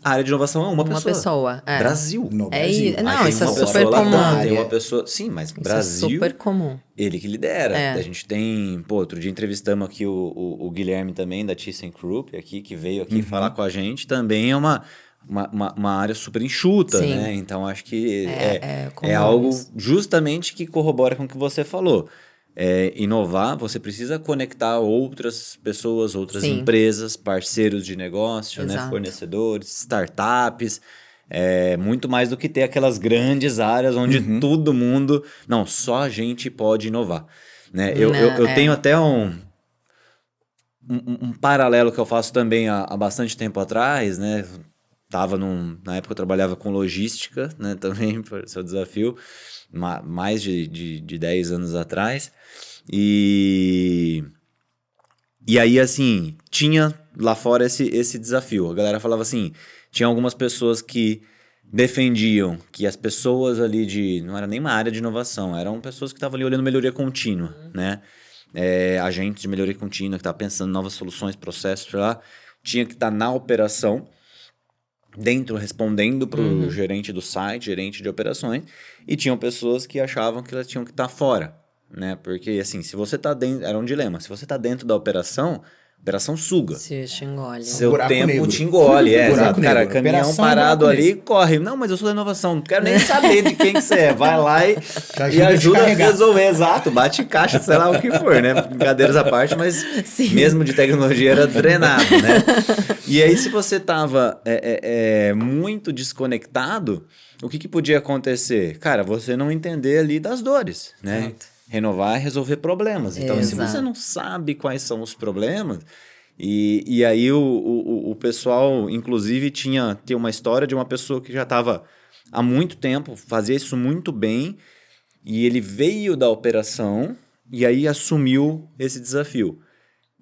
A área de inovação é uma pessoa. Brasil. No Brasil. Não, Aí isso é tem uma super pessoa comum. Latam, tem uma pessoa... Sim, mas Isso Brasil... é super comum. Ele que lidera. A gente tem... outro dia entrevistamos aqui o Guilherme também, da ThyssenKrupp, aqui, que veio aqui falar com a gente. Também é uma área super enxuta, Sim. né? Então, acho que comum algo isso. justamente que corrobora com o que você falou. inovar, você precisa conectar outras pessoas, outras Sim. empresas, parceiros de negócio, né? Fornecedores, startups. Muito mais do que ter aquelas grandes áreas onde todo mundo... Não, só a gente pode inovar. Né? Eu tenho até um paralelo que eu faço também há bastante tempo atrás, né? Na época eu trabalhava com logística, né? Também, por seu desafio, mais de 10 anos atrás. E aí, assim, tinha lá fora esse desafio. A galera falava assim, tinha algumas pessoas que defendiam que as pessoas ali não era nem uma área de inovação, eram pessoas que estavam ali olhando melhoria contínua, né? Agentes de melhoria contínua, que estavam pensando em novas soluções, processos, sei lá, tinha que estar na operação, dentro, respondendo para o gerente do site, gerente de operações, e tinham pessoas que achavam que elas tinham que estar fora, né? Porque, assim, se você está dentro... Era um dilema. Se você está dentro da operação, a operação suga. Se te engole. Seu tempo te engole. Exato. Cara, caminhão Operação parado buraco ali, corre. Não, mas eu sou da inovação. Não quero nem saber de quem que você é. Vai lá e ajuda a resolver. Exato. Bate caixa, sei lá o que for, né? Brincadeiras à parte, mas mesmo de tecnologia era drenado, né? E aí, se você tava muito desconectado, o que podia acontecer? Cara, você não entender ali das dores, né? Exato. Renovar é resolver problemas. Então, se você não sabe quais são os problemas... E aí o pessoal, inclusive, tinha uma história de uma pessoa que já estava há muito tempo, fazia isso muito bem, e ele veio da operação e aí assumiu esse desafio.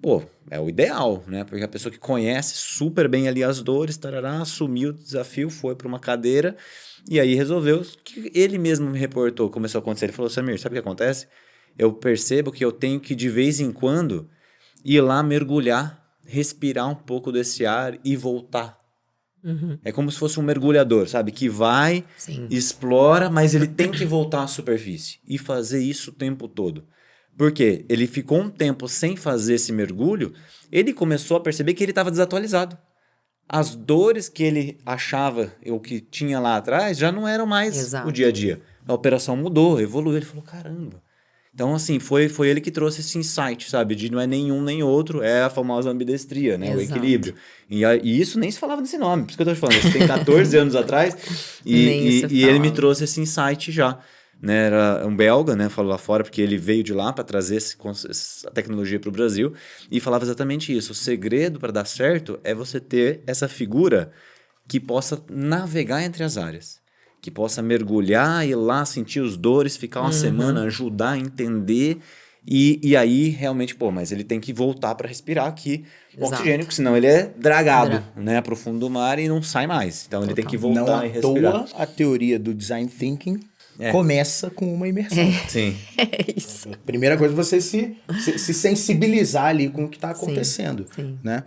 Pô, é o ideal, né? Porque a pessoa que conhece super bem ali as dores, tarará, assumiu o desafio, foi para uma cadeira e aí resolveu. Que ele mesmo me reportou, começou a acontecer. Ele falou, Samir, sabe o que acontece? Eu percebo que eu tenho que, de vez em quando, ir lá mergulhar, respirar um pouco desse ar e voltar. É como se fosse um mergulhador, sabe? Que vai, explora, mas ele tem que voltar à superfície e fazer isso o tempo todo. Por quê? Ele ficou um tempo sem fazer esse mergulho, ele começou a perceber que ele estava desatualizado. As dores que ele achava, ou que tinha lá atrás, já não eram mais o dia a dia. A operação mudou, evoluiu. Ele falou, caramba. Então, assim, foi ele que trouxe esse insight, sabe? De não é nenhum nem outro, é a famosa ambidestria, né? O equilíbrio. E isso nem se falava desse nome, por isso que eu tô te falando. Isso tem 14 anos atrás e ele me trouxe esse insight já. Né? Era um belga, né? Falou lá fora, porque ele veio de lá para trazer essa tecnologia para o Brasil e falava exatamente isso. O segredo para dar certo é você ter essa figura que possa navegar entre as áreas. Que possa mergulhar, ir lá, sentir os dores, ficar uma semana, ajudar a entender. E aí, realmente, mas ele tem que voltar para respirar aqui o oxigênio, porque senão ele é dragado, né, pro fundo do mar e não sai mais. Então, ele tem que voltar e respirar. Não à toa, a teoria do design thinking começa com uma imersão. Sim. É isso. A primeira coisa é você se sensibilizar ali com o que está acontecendo. Sim. Né?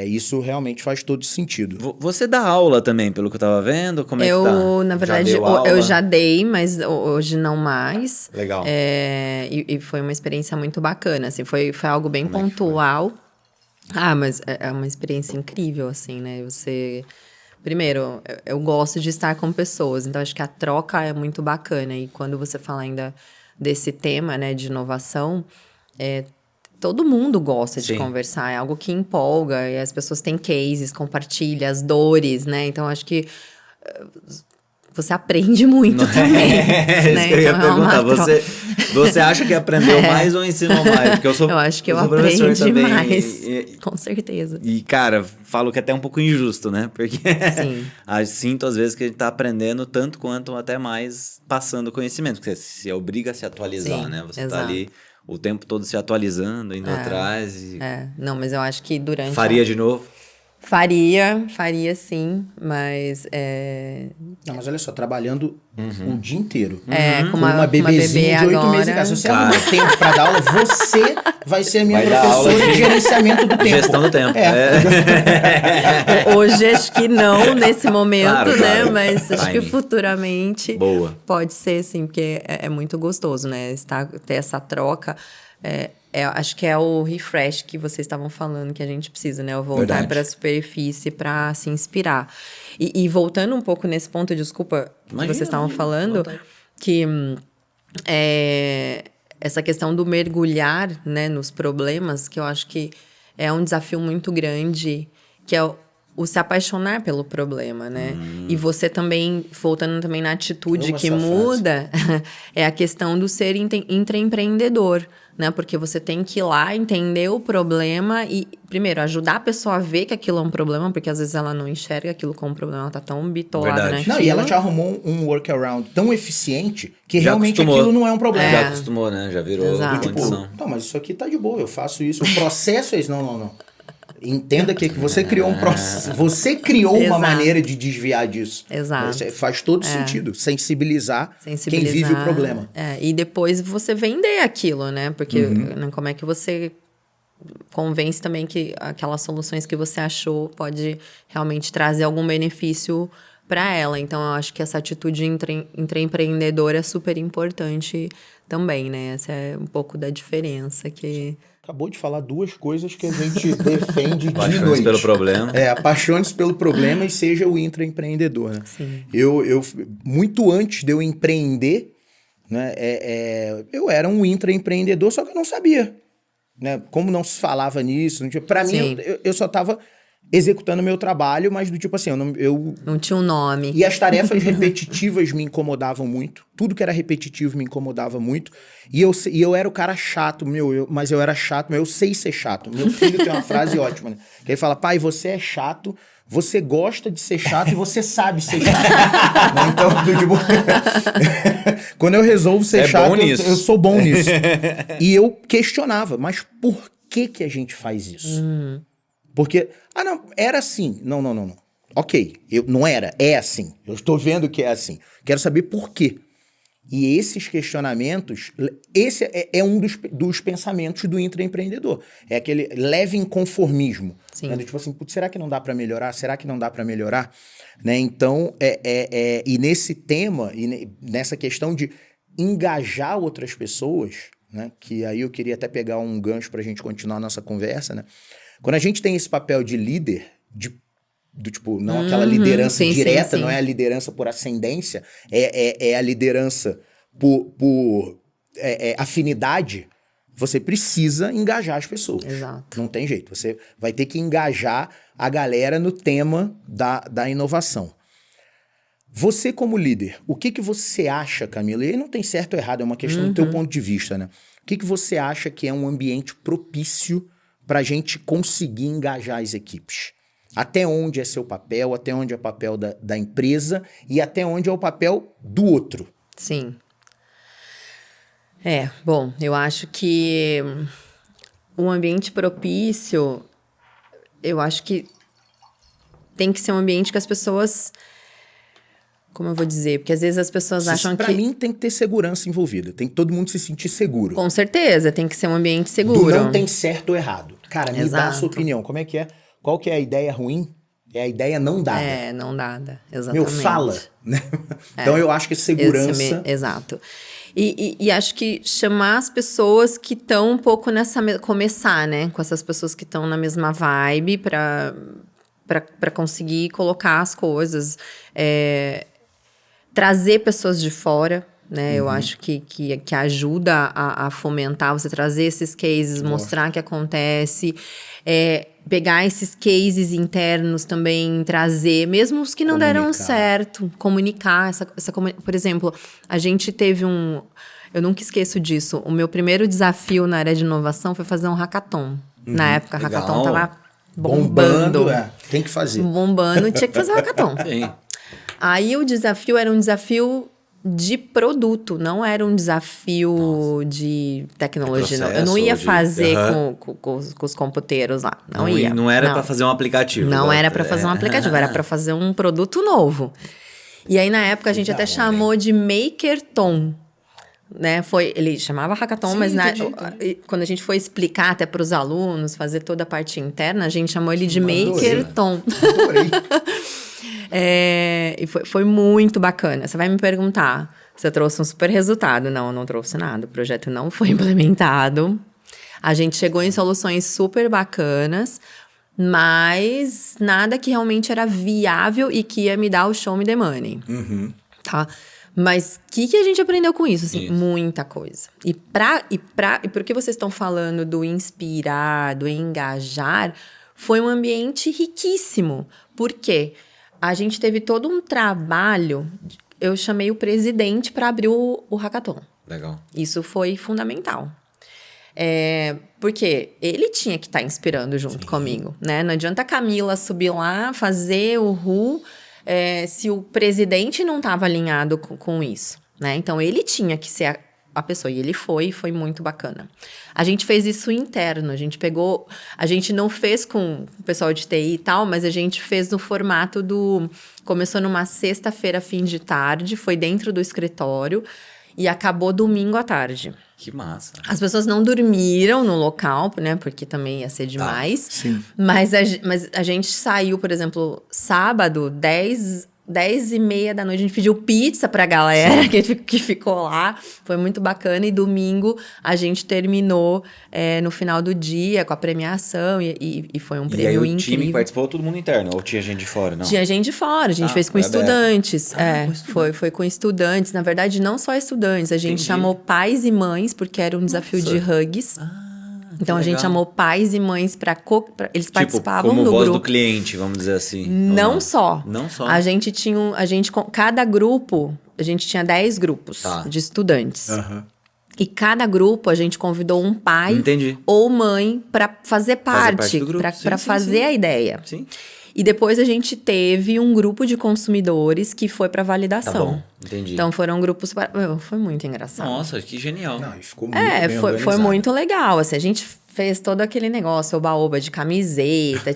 Isso realmente faz todo sentido. Você dá aula também, pelo que eu estava vendo? Como é que tá? Na verdade, eu já dei, mas hoje não mais. Legal. E foi uma experiência muito bacana, assim, foi algo bem pontual. Mas é uma experiência incrível, assim, né? Primeiro, eu gosto de estar com pessoas, então acho que a troca é muito bacana. E quando você fala ainda desse tema, né, de inovação, todo mundo gosta de conversar, é algo que empolga, e as pessoas têm cases, compartilham as dores, né? Então acho que você aprende muito também. Né? Eu ia perguntar, você acha que aprendeu mais ou ensinou mais? Porque eu acho que eu aprendi mais, com certeza. E, cara, falo que é até um pouco injusto, né? Porque sinto às vezes que a gente tá aprendendo tanto quanto até mais passando conhecimento. Porque você se obriga a se atualizar, né? Você tá ali o tempo todo se atualizando, indo atrás. Não, mas eu acho que durante... Faria de novo? Faria sim, mas... Não, mas olha só, trabalhando o dia inteiro. Com uma bebezinha de 8 meses em casa. Se você não tem tempo para dar aula, você vai ser a minha professora de gerenciamento do tempo. Gestão do tempo. Hoje acho que não, nesse momento, claro, né? Mas acho que futuramente pode ser, sim, porque é muito gostoso, né? Ter essa troca. Acho que é o refresh que vocês estavam falando que a gente precisa, né? Voltar para a superfície para se inspirar. E voltando um pouco nesse ponto, desculpa, que vocês estavam falando, que essa questão do mergulhar, né, nos problemas, que eu acho que é um desafio muito grande, que é o se apaixonar pelo problema, né? E você também, voltando também na atitude que muda, é a questão do ser intraempreendedor, né? Porque você tem que ir lá, entender o problema e, primeiro, ajudar a pessoa a ver que aquilo é um problema, porque às vezes ela não enxerga aquilo como um problema, ela tá tão bitolada naquilo. Não, e ela te arrumou um workaround tão eficiente que já realmente aquilo não é um problema. Já acostumou, né? Já virou condição. Tipo, mas isso aqui tá de boa, eu faço isso. O processo é isso. Não. Entenda que você criou um processo. Você criou uma maneira de desviar disso. Exato. Faz todo sentido. Sensibilizar quem vive o problema. E depois você vender aquilo, né? Porque como é que você convence também que aquelas soluções que você achou pode realmente trazer algum benefício para ela. Então, eu acho que essa atitude intraempreendedora é super importante também, né? Essa é um pouco da diferença que... Acabou de falar duas coisas que a gente defende de noite. Apaixone-se pelo problema. Apaixone-se pelo problema e seja o intraempreendedor, né? Sim. Eu, muito antes de eu empreender, né, eu era um intraempreendedor, só que eu não sabia, né? Como não se falava nisso, para mim, eu só estava executando meu trabalho, mas do tipo assim, eu não tinha um nome. E as tarefas repetitivas me incomodavam muito. Tudo que era repetitivo me incomodava muito. E eu era o cara chato, mas eu era chato, mas eu sei ser chato. Meu filho tem uma frase ótima, né? Que ele fala, pai, você é chato, você gosta de ser chato e você sabe ser chato. Então, quando eu resolvo ser chato, eu sou bom nisso. E eu questionava, mas por que a gente faz isso? Porque, não, era assim. Não. Ok, não era, é assim. Eu estou vendo que é assim. Quero saber por quê. E esses questionamentos, esse é um dos pensamentos do intraempreendedor. É aquele leve inconformismo. Né? Tipo assim, será que não dá para melhorar? Será que não dá para melhorar? Né? Então, e nesse tema, e nessa questão de engajar outras pessoas, né? Que aí eu queria até pegar um gancho para a gente continuar a nossa conversa, né? Quando a gente tem esse papel de líder, do tipo, não aquela liderança direta, não é a liderança por ascendência, é a liderança por afinidade, você precisa engajar as pessoas. Exato. Não tem jeito. Você vai ter que engajar a galera no tema da inovação. Você como líder, o que você acha, Camila? E aí não tem certo ou errado, é uma questão do teu ponto de vista, né? O que você acha que é um ambiente propício para a gente conseguir engajar as equipes? Até onde é seu papel, até onde é o papel da empresa e até onde é o papel do outro. Sim. Bom, eu acho que um ambiente propício, eu acho que tem que ser um ambiente que as pessoas... Como eu vou dizer? Porque às vezes as pessoas acham que... Pra mim tem que ter segurança envolvida. Tem que todo mundo se sentir seguro. Com certeza, tem que ser um ambiente seguro. Não tem certo ou errado. Cara, me dá a sua opinião. Como é que é? Qual que é a ideia ruim? É a ideia não dada. Não dada, exatamente. Fala. Né? Então eu acho que segurança... Exato. E acho que chamar as pessoas que estão um pouco nessa... Começar, né? Com essas pessoas que estão na mesma vibe para conseguir colocar as coisas... Trazer pessoas de fora, né? Eu acho que ajuda a fomentar, você trazer esses cases, mostrar que acontece, pegar esses cases internos também, trazer, mesmo os que não deram certo, comunicar. Por exemplo, a gente teve eu nunca esqueço disso, o meu primeiro desafio na área de inovação foi fazer um hackathon. Na época, legal. Hackathon tava bombando. Tem que fazer. Bombando, tinha que fazer um hackathon. Sim. Aí o desafio era um desafio de produto, não era um desafio de tecnologia. Não. Eu não ia fazer com os computeiros lá. Não era para fazer um aplicativo. Não era para fazer um aplicativo, era para fazer um produto novo. E aí, na época, a gente até chamou de Makerton. Né? Ele chamava Hackathon, mas quando a gente foi explicar até para os alunos, fazer toda a parte interna, a gente chamou ele de Makerton. Adorei. E foi muito bacana. Você vai me perguntar, você trouxe um super resultado? Não, eu não trouxe nada. O projeto não foi implementado. A gente chegou em soluções super bacanas, mas nada que realmente era viável e que ia me dar o show me the money. Tá? Mas o que a gente aprendeu com isso? Assim, muita coisa. E porque vocês estão falando do inspirar, do engajar, foi um ambiente riquíssimo. Por quê? A gente teve todo um trabalho. Eu chamei o presidente para abrir o hackathon. Legal. Isso foi fundamental. Porque ele tinha que estar inspirando junto comigo, né? Não adianta a Camila subir lá, fazer o RU, se o presidente não estava alinhado com isso, né? Então, ele tinha que ser a pessoa. E ele foi muito bacana. A gente fez isso interno. A gente não fez com o pessoal de TI e tal, mas a gente fez no formato começou numa sexta-feira, fim de tarde, foi dentro do escritório e acabou domingo à tarde. Que massa. As pessoas não dormiram no local, né? Porque também ia ser demais. Sim. Mas a gente saiu, por exemplo, sábado, 10h30 da noite, a gente pediu pizza pra galera que ficou lá. Foi muito bacana. E domingo a gente terminou no final do dia com a premiação. E foi um prêmio incrível. E aí o time que participou, todo mundo interno? Ou tinha gente de fora, não? Tinha gente de fora. A gente fez com estudantes. Foi com estudantes. Na verdade, não só estudantes. A gente chamou pais e mães, porque era um desafio de hugs. Então, a gente chamou pais e mães para eles participavam como do voz grupo. do cliente, vamos dizer assim. Não só. Não só. Cada grupo, a gente tinha 10 grupos de estudantes. E cada grupo, a gente convidou um pai ou mãe para fazer parte para fazer a ideia. Sim. E depois a gente teve um grupo de consumidores que foi para validação. Tá bom, entendi. Então foram grupos foi muito engraçado. Nossa, que genial. Não, ficou muito bem foi muito legal, assim, a gente fez todo aquele negócio, oba-oba de camiseta,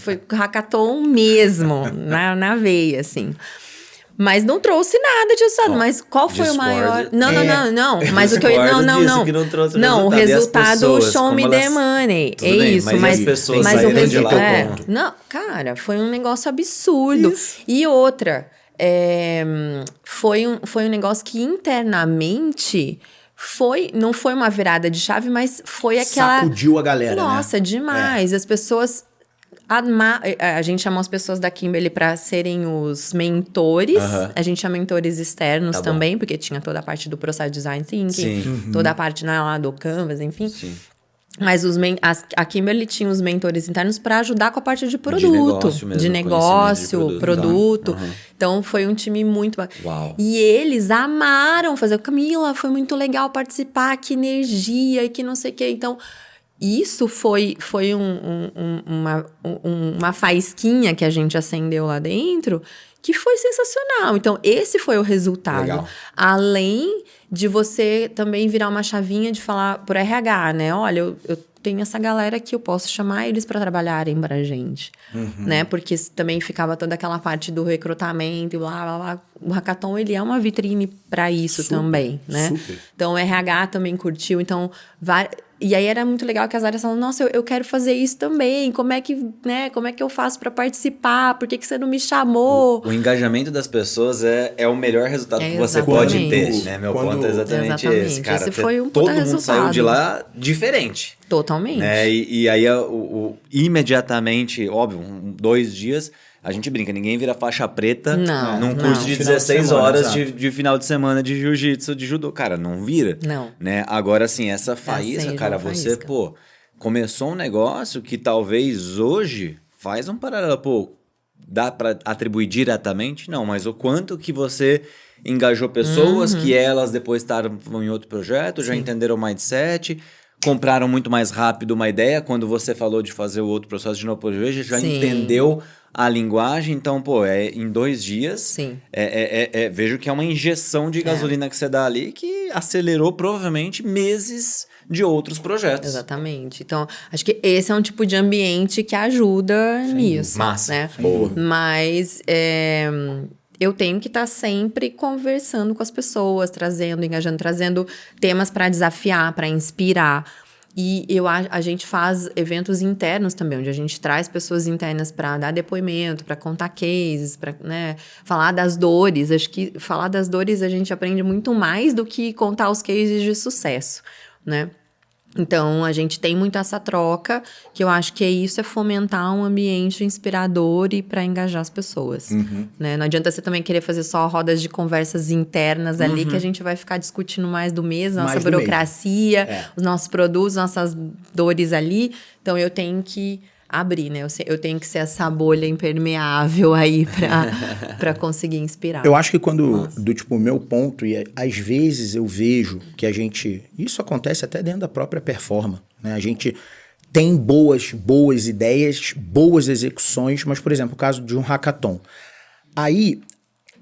foi hackathon mesmo, na veia, assim. Mas não trouxe nada de resultado. Mas qual foi o maior... Não. Mas o que eu... Não, o resultado show me the money. É isso. Mas o resultado... Não, cara, foi um negócio absurdo. Isso. E outra, foi um negócio que internamente... não foi uma virada de chave, mas foi aquela... Sacudiu a galera, Nossa, demais. As pessoas... A gente chamou as pessoas da Kimberly para serem os mentores. A gente tinha mentores externos também, porque tinha toda a parte do Process Design Thinking, toda a parte lá do Canvas, enfim. Sim. Mas a Kimberly tinha os mentores internos para ajudar com a parte de produto. De negócio, produto. Então, foi um time muito... Uau. E eles amaram fazer. Camila, foi muito legal participar, que energia e que não sei o quê. Então... Isso foi uma faísquinha que a gente acendeu lá dentro, que foi sensacional. Então, esse foi o resultado. Legal. Além de você também virar uma chavinha de falar por RH, né? Olha, eu tenho essa galera que eu posso chamar eles para trabalharem pra gente, né? Porque também ficava toda aquela parte do recrutamento e blá, blá, blá. O hackathon, ele é uma vitrine para isso também, né? Super. Então, o RH também curtiu. Então, e aí era muito legal que as áreas falavam, nossa, eu quero fazer isso também. Como é que eu faço para participar? Por que você não me chamou? O engajamento das pessoas é o melhor resultado que você pode ter, né? Meu ponto é exatamente esse, cara. Esse foi um todo mundo resultado. saiu de lá diferente. Totalmente. Né? E aí, imediatamente, óbvio, 2 dias... A gente brinca, ninguém vira faixa preta num curso de 16 horas de final de semana de jiu-jitsu, de judô. Cara, não vira. Não. Né? Agora, assim, essa faísca, cara, você, começou um negócio que talvez hoje faz um paralelo. Dá pra atribuir diretamente? Não, mas o quanto que você engajou pessoas que elas depois estavam em outro projeto, já entenderam o mindset... Compraram muito mais rápido uma ideia. Quando você falou de fazer o outro processo de novo já entendeu a linguagem. Então, em 2 dias, Sim. Vejo que é uma injeção de gasolina que você dá ali que acelerou provavelmente meses de outros projetos. Exatamente. Então, acho que esse é um tipo de ambiente que ajuda nisso. Massa. Né? Boa. Mas... eu tenho que estar sempre conversando com as pessoas, engajando, trazendo temas para desafiar, para inspirar. E a gente faz eventos internos também, onde a gente traz pessoas internas para dar depoimento, para contar cases, para falar das dores. Acho que falar das dores a gente aprende muito mais do que contar os cases de sucesso, né? Então, a gente tem muito essa troca, que eu acho que isso é fomentar um ambiente inspirador e para engajar as pessoas, né? Não adianta você também querer fazer só rodas de conversas internas ali, que a gente vai ficar discutindo mais do mesmo, nossa burocracia, os nossos produtos, nossas dores ali. Então, eu tenho que abrir, né? Eu tenho que ser essa bolha impermeável aí pra conseguir inspirar. Eu acho que quando, o meu ponto, e às vezes eu vejo que a gente... Isso acontece até dentro da própria performance, né? A gente tem boas ideias, boas execuções, mas, por exemplo, o caso de um hackathon. Aí,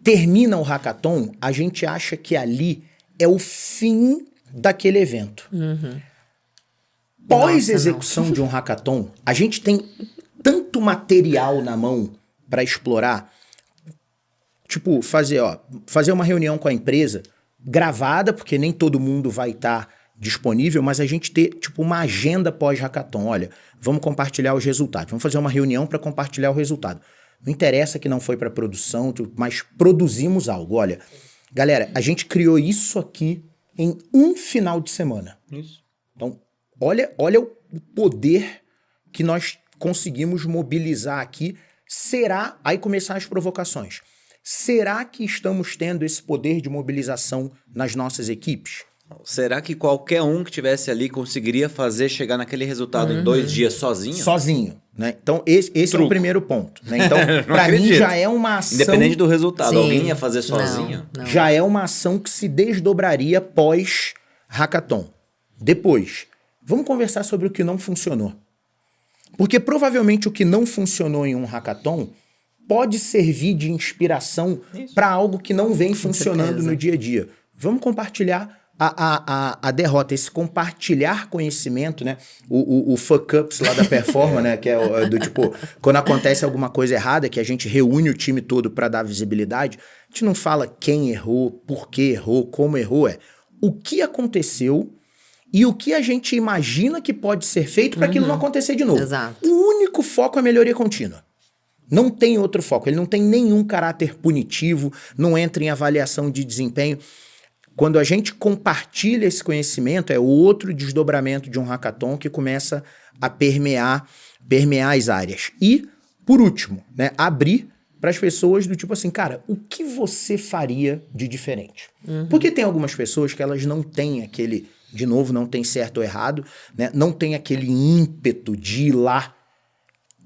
termina o hackathon, a gente acha que ali é o fim daquele evento. Pós-execução de um hackathon, a gente tem tanto material na mão para explorar. Tipo, fazer uma reunião com a empresa gravada, porque nem todo mundo vai estar disponível, mas a gente ter, uma agenda pós-hackathon. Olha, vamos compartilhar os resultados. Vamos fazer uma reunião para compartilhar o resultado. Não interessa que não foi para produção, mas produzimos algo. Olha, galera, a gente criou isso aqui em um final de semana. Isso. Então, olha o poder que nós conseguimos mobilizar aqui. Será... Aí começaram as provocações. Será que estamos tendo esse poder de mobilização nas nossas equipes? Será que qualquer um que estivesse ali conseguiria chegar naquele resultado em 2 dias sozinho? Sozinho, né? Então, esse é o primeiro ponto, né? Então, para mim, já é uma ação... Independente do resultado, Sim. alguém ia fazer sozinho? Não. Já é uma ação que se desdobraria pós-hackathon. Depois, vamos conversar sobre o que não funcionou. Porque provavelmente o que não funcionou em um hackathon pode servir de inspiração para algo que não vem funcionando no dia a dia. Vamos compartilhar a derrota, esse compartilhar conhecimento, né? O fuck-ups lá da performance, né? Que é do quando acontece alguma coisa errada, que a gente reúne o time todo para dar visibilidade, a gente não fala quem errou, por que errou, como errou, o que aconteceu e o que a gente imagina que pode ser feito para aquilo não acontecer de novo. Exato. O único foco é a melhoria contínua. Não tem outro foco, ele não tem nenhum caráter punitivo, não entra em avaliação de desempenho. Quando a gente compartilha esse conhecimento, é outro desdobramento de um hackathon que começa a permear as áreas. E, por último, né, abrir para as pessoas do cara, o que você faria de diferente? Porque tem algumas pessoas que elas não têm aquele, de novo, não tem certo ou errado, né, não tem aquele ímpeto de ir lá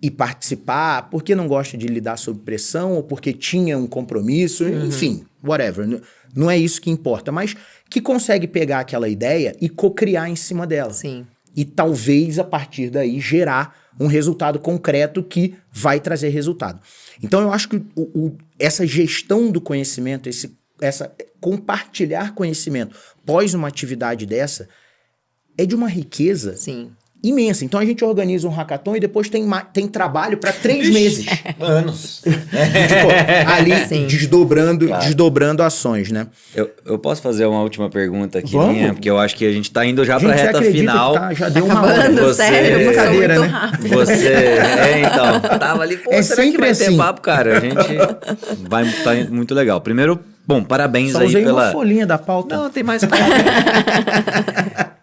e participar, porque não gosta de lidar sob pressão, ou porque tinha um compromisso, enfim, whatever. Não é isso que importa, mas que consegue pegar aquela ideia e co-criar em cima dela. Sim. E talvez, a partir daí, gerar um resultado concreto que vai trazer resultado. Então, eu acho que essa gestão do conhecimento, essa compartilhar conhecimento pós uma atividade dessa, é de uma riqueza... Sim. Imensa. Então a gente organiza um hackathon e depois tem trabalho para 3 meses. Anos. Ali desdobrando ações, né? Eu posso fazer uma última pergunta aqui, Vamos? Porque eu acho que a gente tá indo já pra reta final. Já deu uma hora. Acabando, sério, brincadeira, muito né? rápido. Então, tava ali, será que sempre vai assim. ter papo, cara? A gente tá muito legal. Primeiro, parabéns Só aí usei pela... uma folhinha da pauta. Não, tem mais papo.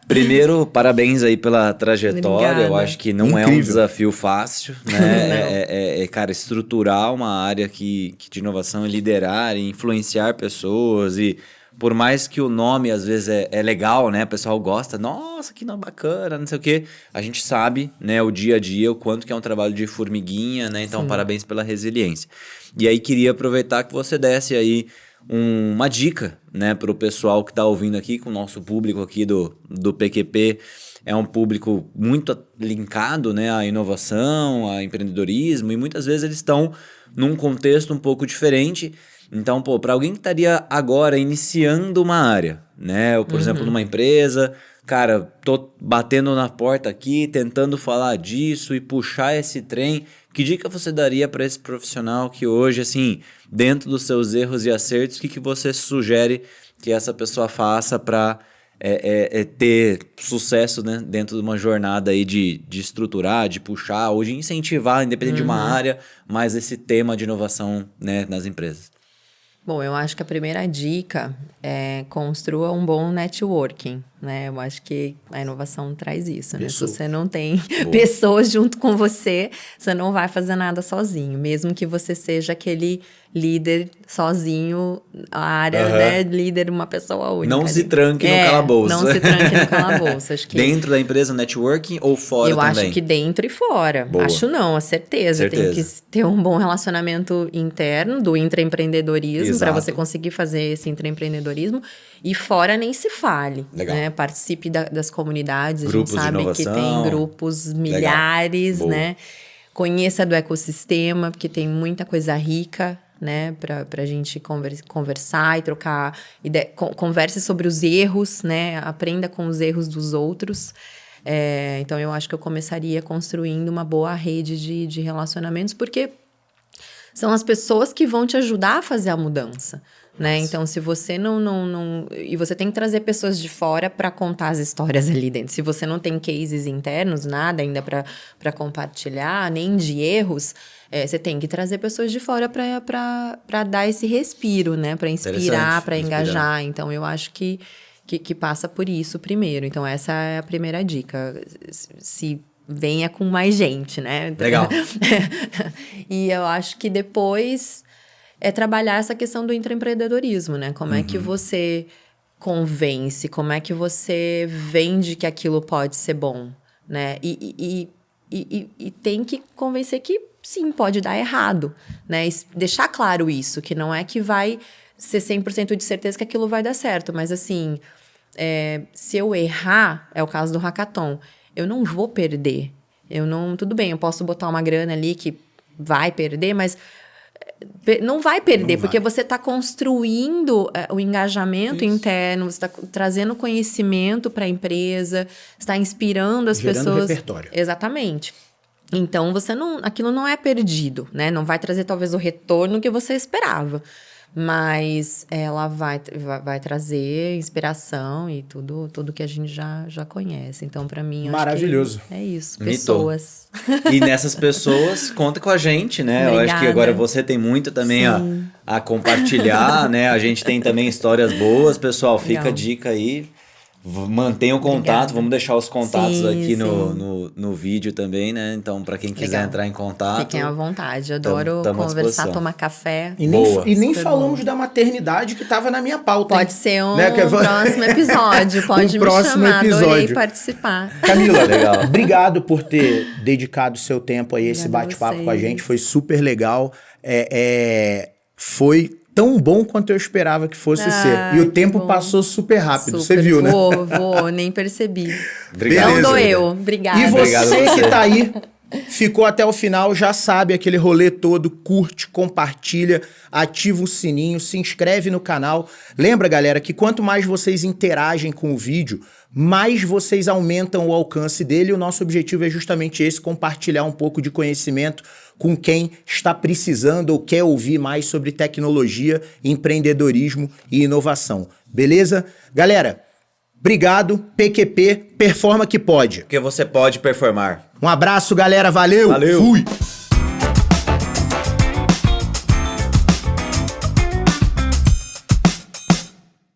Primeiro, parabéns aí pela trajetória. Obrigada. Eu acho que não Incrível. é um desafio fácil, né? Cara, estruturar uma área que de inovação é liderar e influenciar pessoas. E por mais que o nome às vezes é legal, né? O pessoal gosta, nossa, que nome bacana, não sei o quê. A gente sabe, né, o dia a dia, o quanto que é um trabalho de formiguinha, né? Então, parabéns pela resiliência. E aí, queria aproveitar que você desse aí uma dica, né, para o pessoal que está ouvindo aqui, com o nosso público aqui do PQP, é um público muito linkado, né, à inovação, a empreendedorismo, e muitas vezes eles estão num contexto um pouco diferente. Então, para alguém que estaria agora iniciando uma área, né, ou por exemplo, numa empresa, cara, tô batendo na porta aqui, tentando falar disso e puxar esse trem. Que dica você daria para esse profissional que hoje, assim, dentro dos seus erros e acertos, o que você sugere que essa pessoa faça para ter sucesso, né, dentro de uma jornada aí de estruturar, de puxar, ou de incentivar, independente de uma área, mais esse tema de inovação, né, nas empresas? Bom, eu acho que a primeira dica é construa um bom networking, né? Eu acho que a inovação traz isso, né? Se você não tem pessoas junto com você, você não vai fazer nada sozinho. Mesmo que você seja aquele líder sozinho, a área, né? Líder, uma pessoa única. Não se tranque no calabouço. Não se tranque no calabouço. Acho que dentro da empresa, networking ou fora eu também? acho que dentro e fora. Boa. Acho não, a certeza. Tem que ter um bom relacionamento interno do intraempreendedorismo para você conseguir fazer esse intraempreendedorismo. E fora nem se fale. Legal. Né? Participe das comunidades. Grupos a gente sabe que tem grupos milhares, né? Conheça do ecossistema, porque tem muita coisa rica, né, pra gente conversar e trocar ideia, converse sobre os erros, né, aprenda com os erros dos outros. Então eu acho que eu começaria construindo uma boa rede de relacionamentos, porque são as pessoas que vão te ajudar a fazer a mudança, né? Então, se você não... E você tem que trazer pessoas de fora para contar as histórias ali dentro. Se você não tem cases internos, nada ainda para compartilhar, nem de erros, você tem que trazer pessoas de fora para dar esse respiro, né? Para inspirar, para engajar. Então, eu acho que passa por isso primeiro. Então, essa é a primeira dica. Se venha com mais gente, né? Legal. E eu acho que depois é trabalhar essa questão do intraempreendedorismo, né? Como é que você convence, como é que você vende que aquilo pode ser bom, né? E tem que convencer que sim, pode dar errado, né? E deixar claro isso, que não é que vai ser 100% de certeza que aquilo vai dar certo, mas assim, se eu errar, é o caso do hackathon, eu não vou perder. Tudo bem, eu posso botar uma grana ali que vai perder, mas não vai perder, porque você está construindo o engajamento interno, você está trazendo conhecimento para a empresa, está inspirando as pessoas. Gerando repertório. Exatamente. Então, aquilo não é perdido, né? Não vai trazer talvez o retorno que você esperava. Mas ela vai trazer inspiração e tudo que a gente já conhece. Então, para mim, maravilhoso. Acho que é isso. Pessoas. E nessas pessoas, conta com a gente, né? Obrigada. Eu acho que agora você tem muito também a compartilhar, né? A gente tem também histórias boas, pessoal. Fica a dica aí. Mantenha o contato, Obrigada. Vamos deixar os contatos aqui no vídeo também, né? Então, para quem quiser entrar em contato... Fiquem à vontade, adoro conversar, tomar café. E nem falamos da maternidade que estava na minha pauta. Pode ser próximo episódio, pode me chamar, adorei participar. Camila, legal. Obrigado por ter dedicado seu tempo aí a esse bate-papo com a gente, foi super legal. Foi tão bom quanto eu esperava que fosse ser. E o tempo passou super rápido, você viu, né? Vou, nem percebi. Obrigado. Não doeu, obrigada. E você que tá aí, ficou até o final, já sabe aquele rolê todo, curte, compartilha, ativa o sininho, se inscreve no canal. Lembra, galera, que quanto mais vocês interagem com o vídeo, mais vocês aumentam o alcance dele. O nosso objetivo é justamente esse, compartilhar um pouco de conhecimento com quem está precisando ou quer ouvir mais sobre tecnologia, empreendedorismo e inovação. Beleza? Galera, obrigado. PQP, performa que pode. Porque você pode performar. Um abraço, galera. Valeu. Valeu. Fui.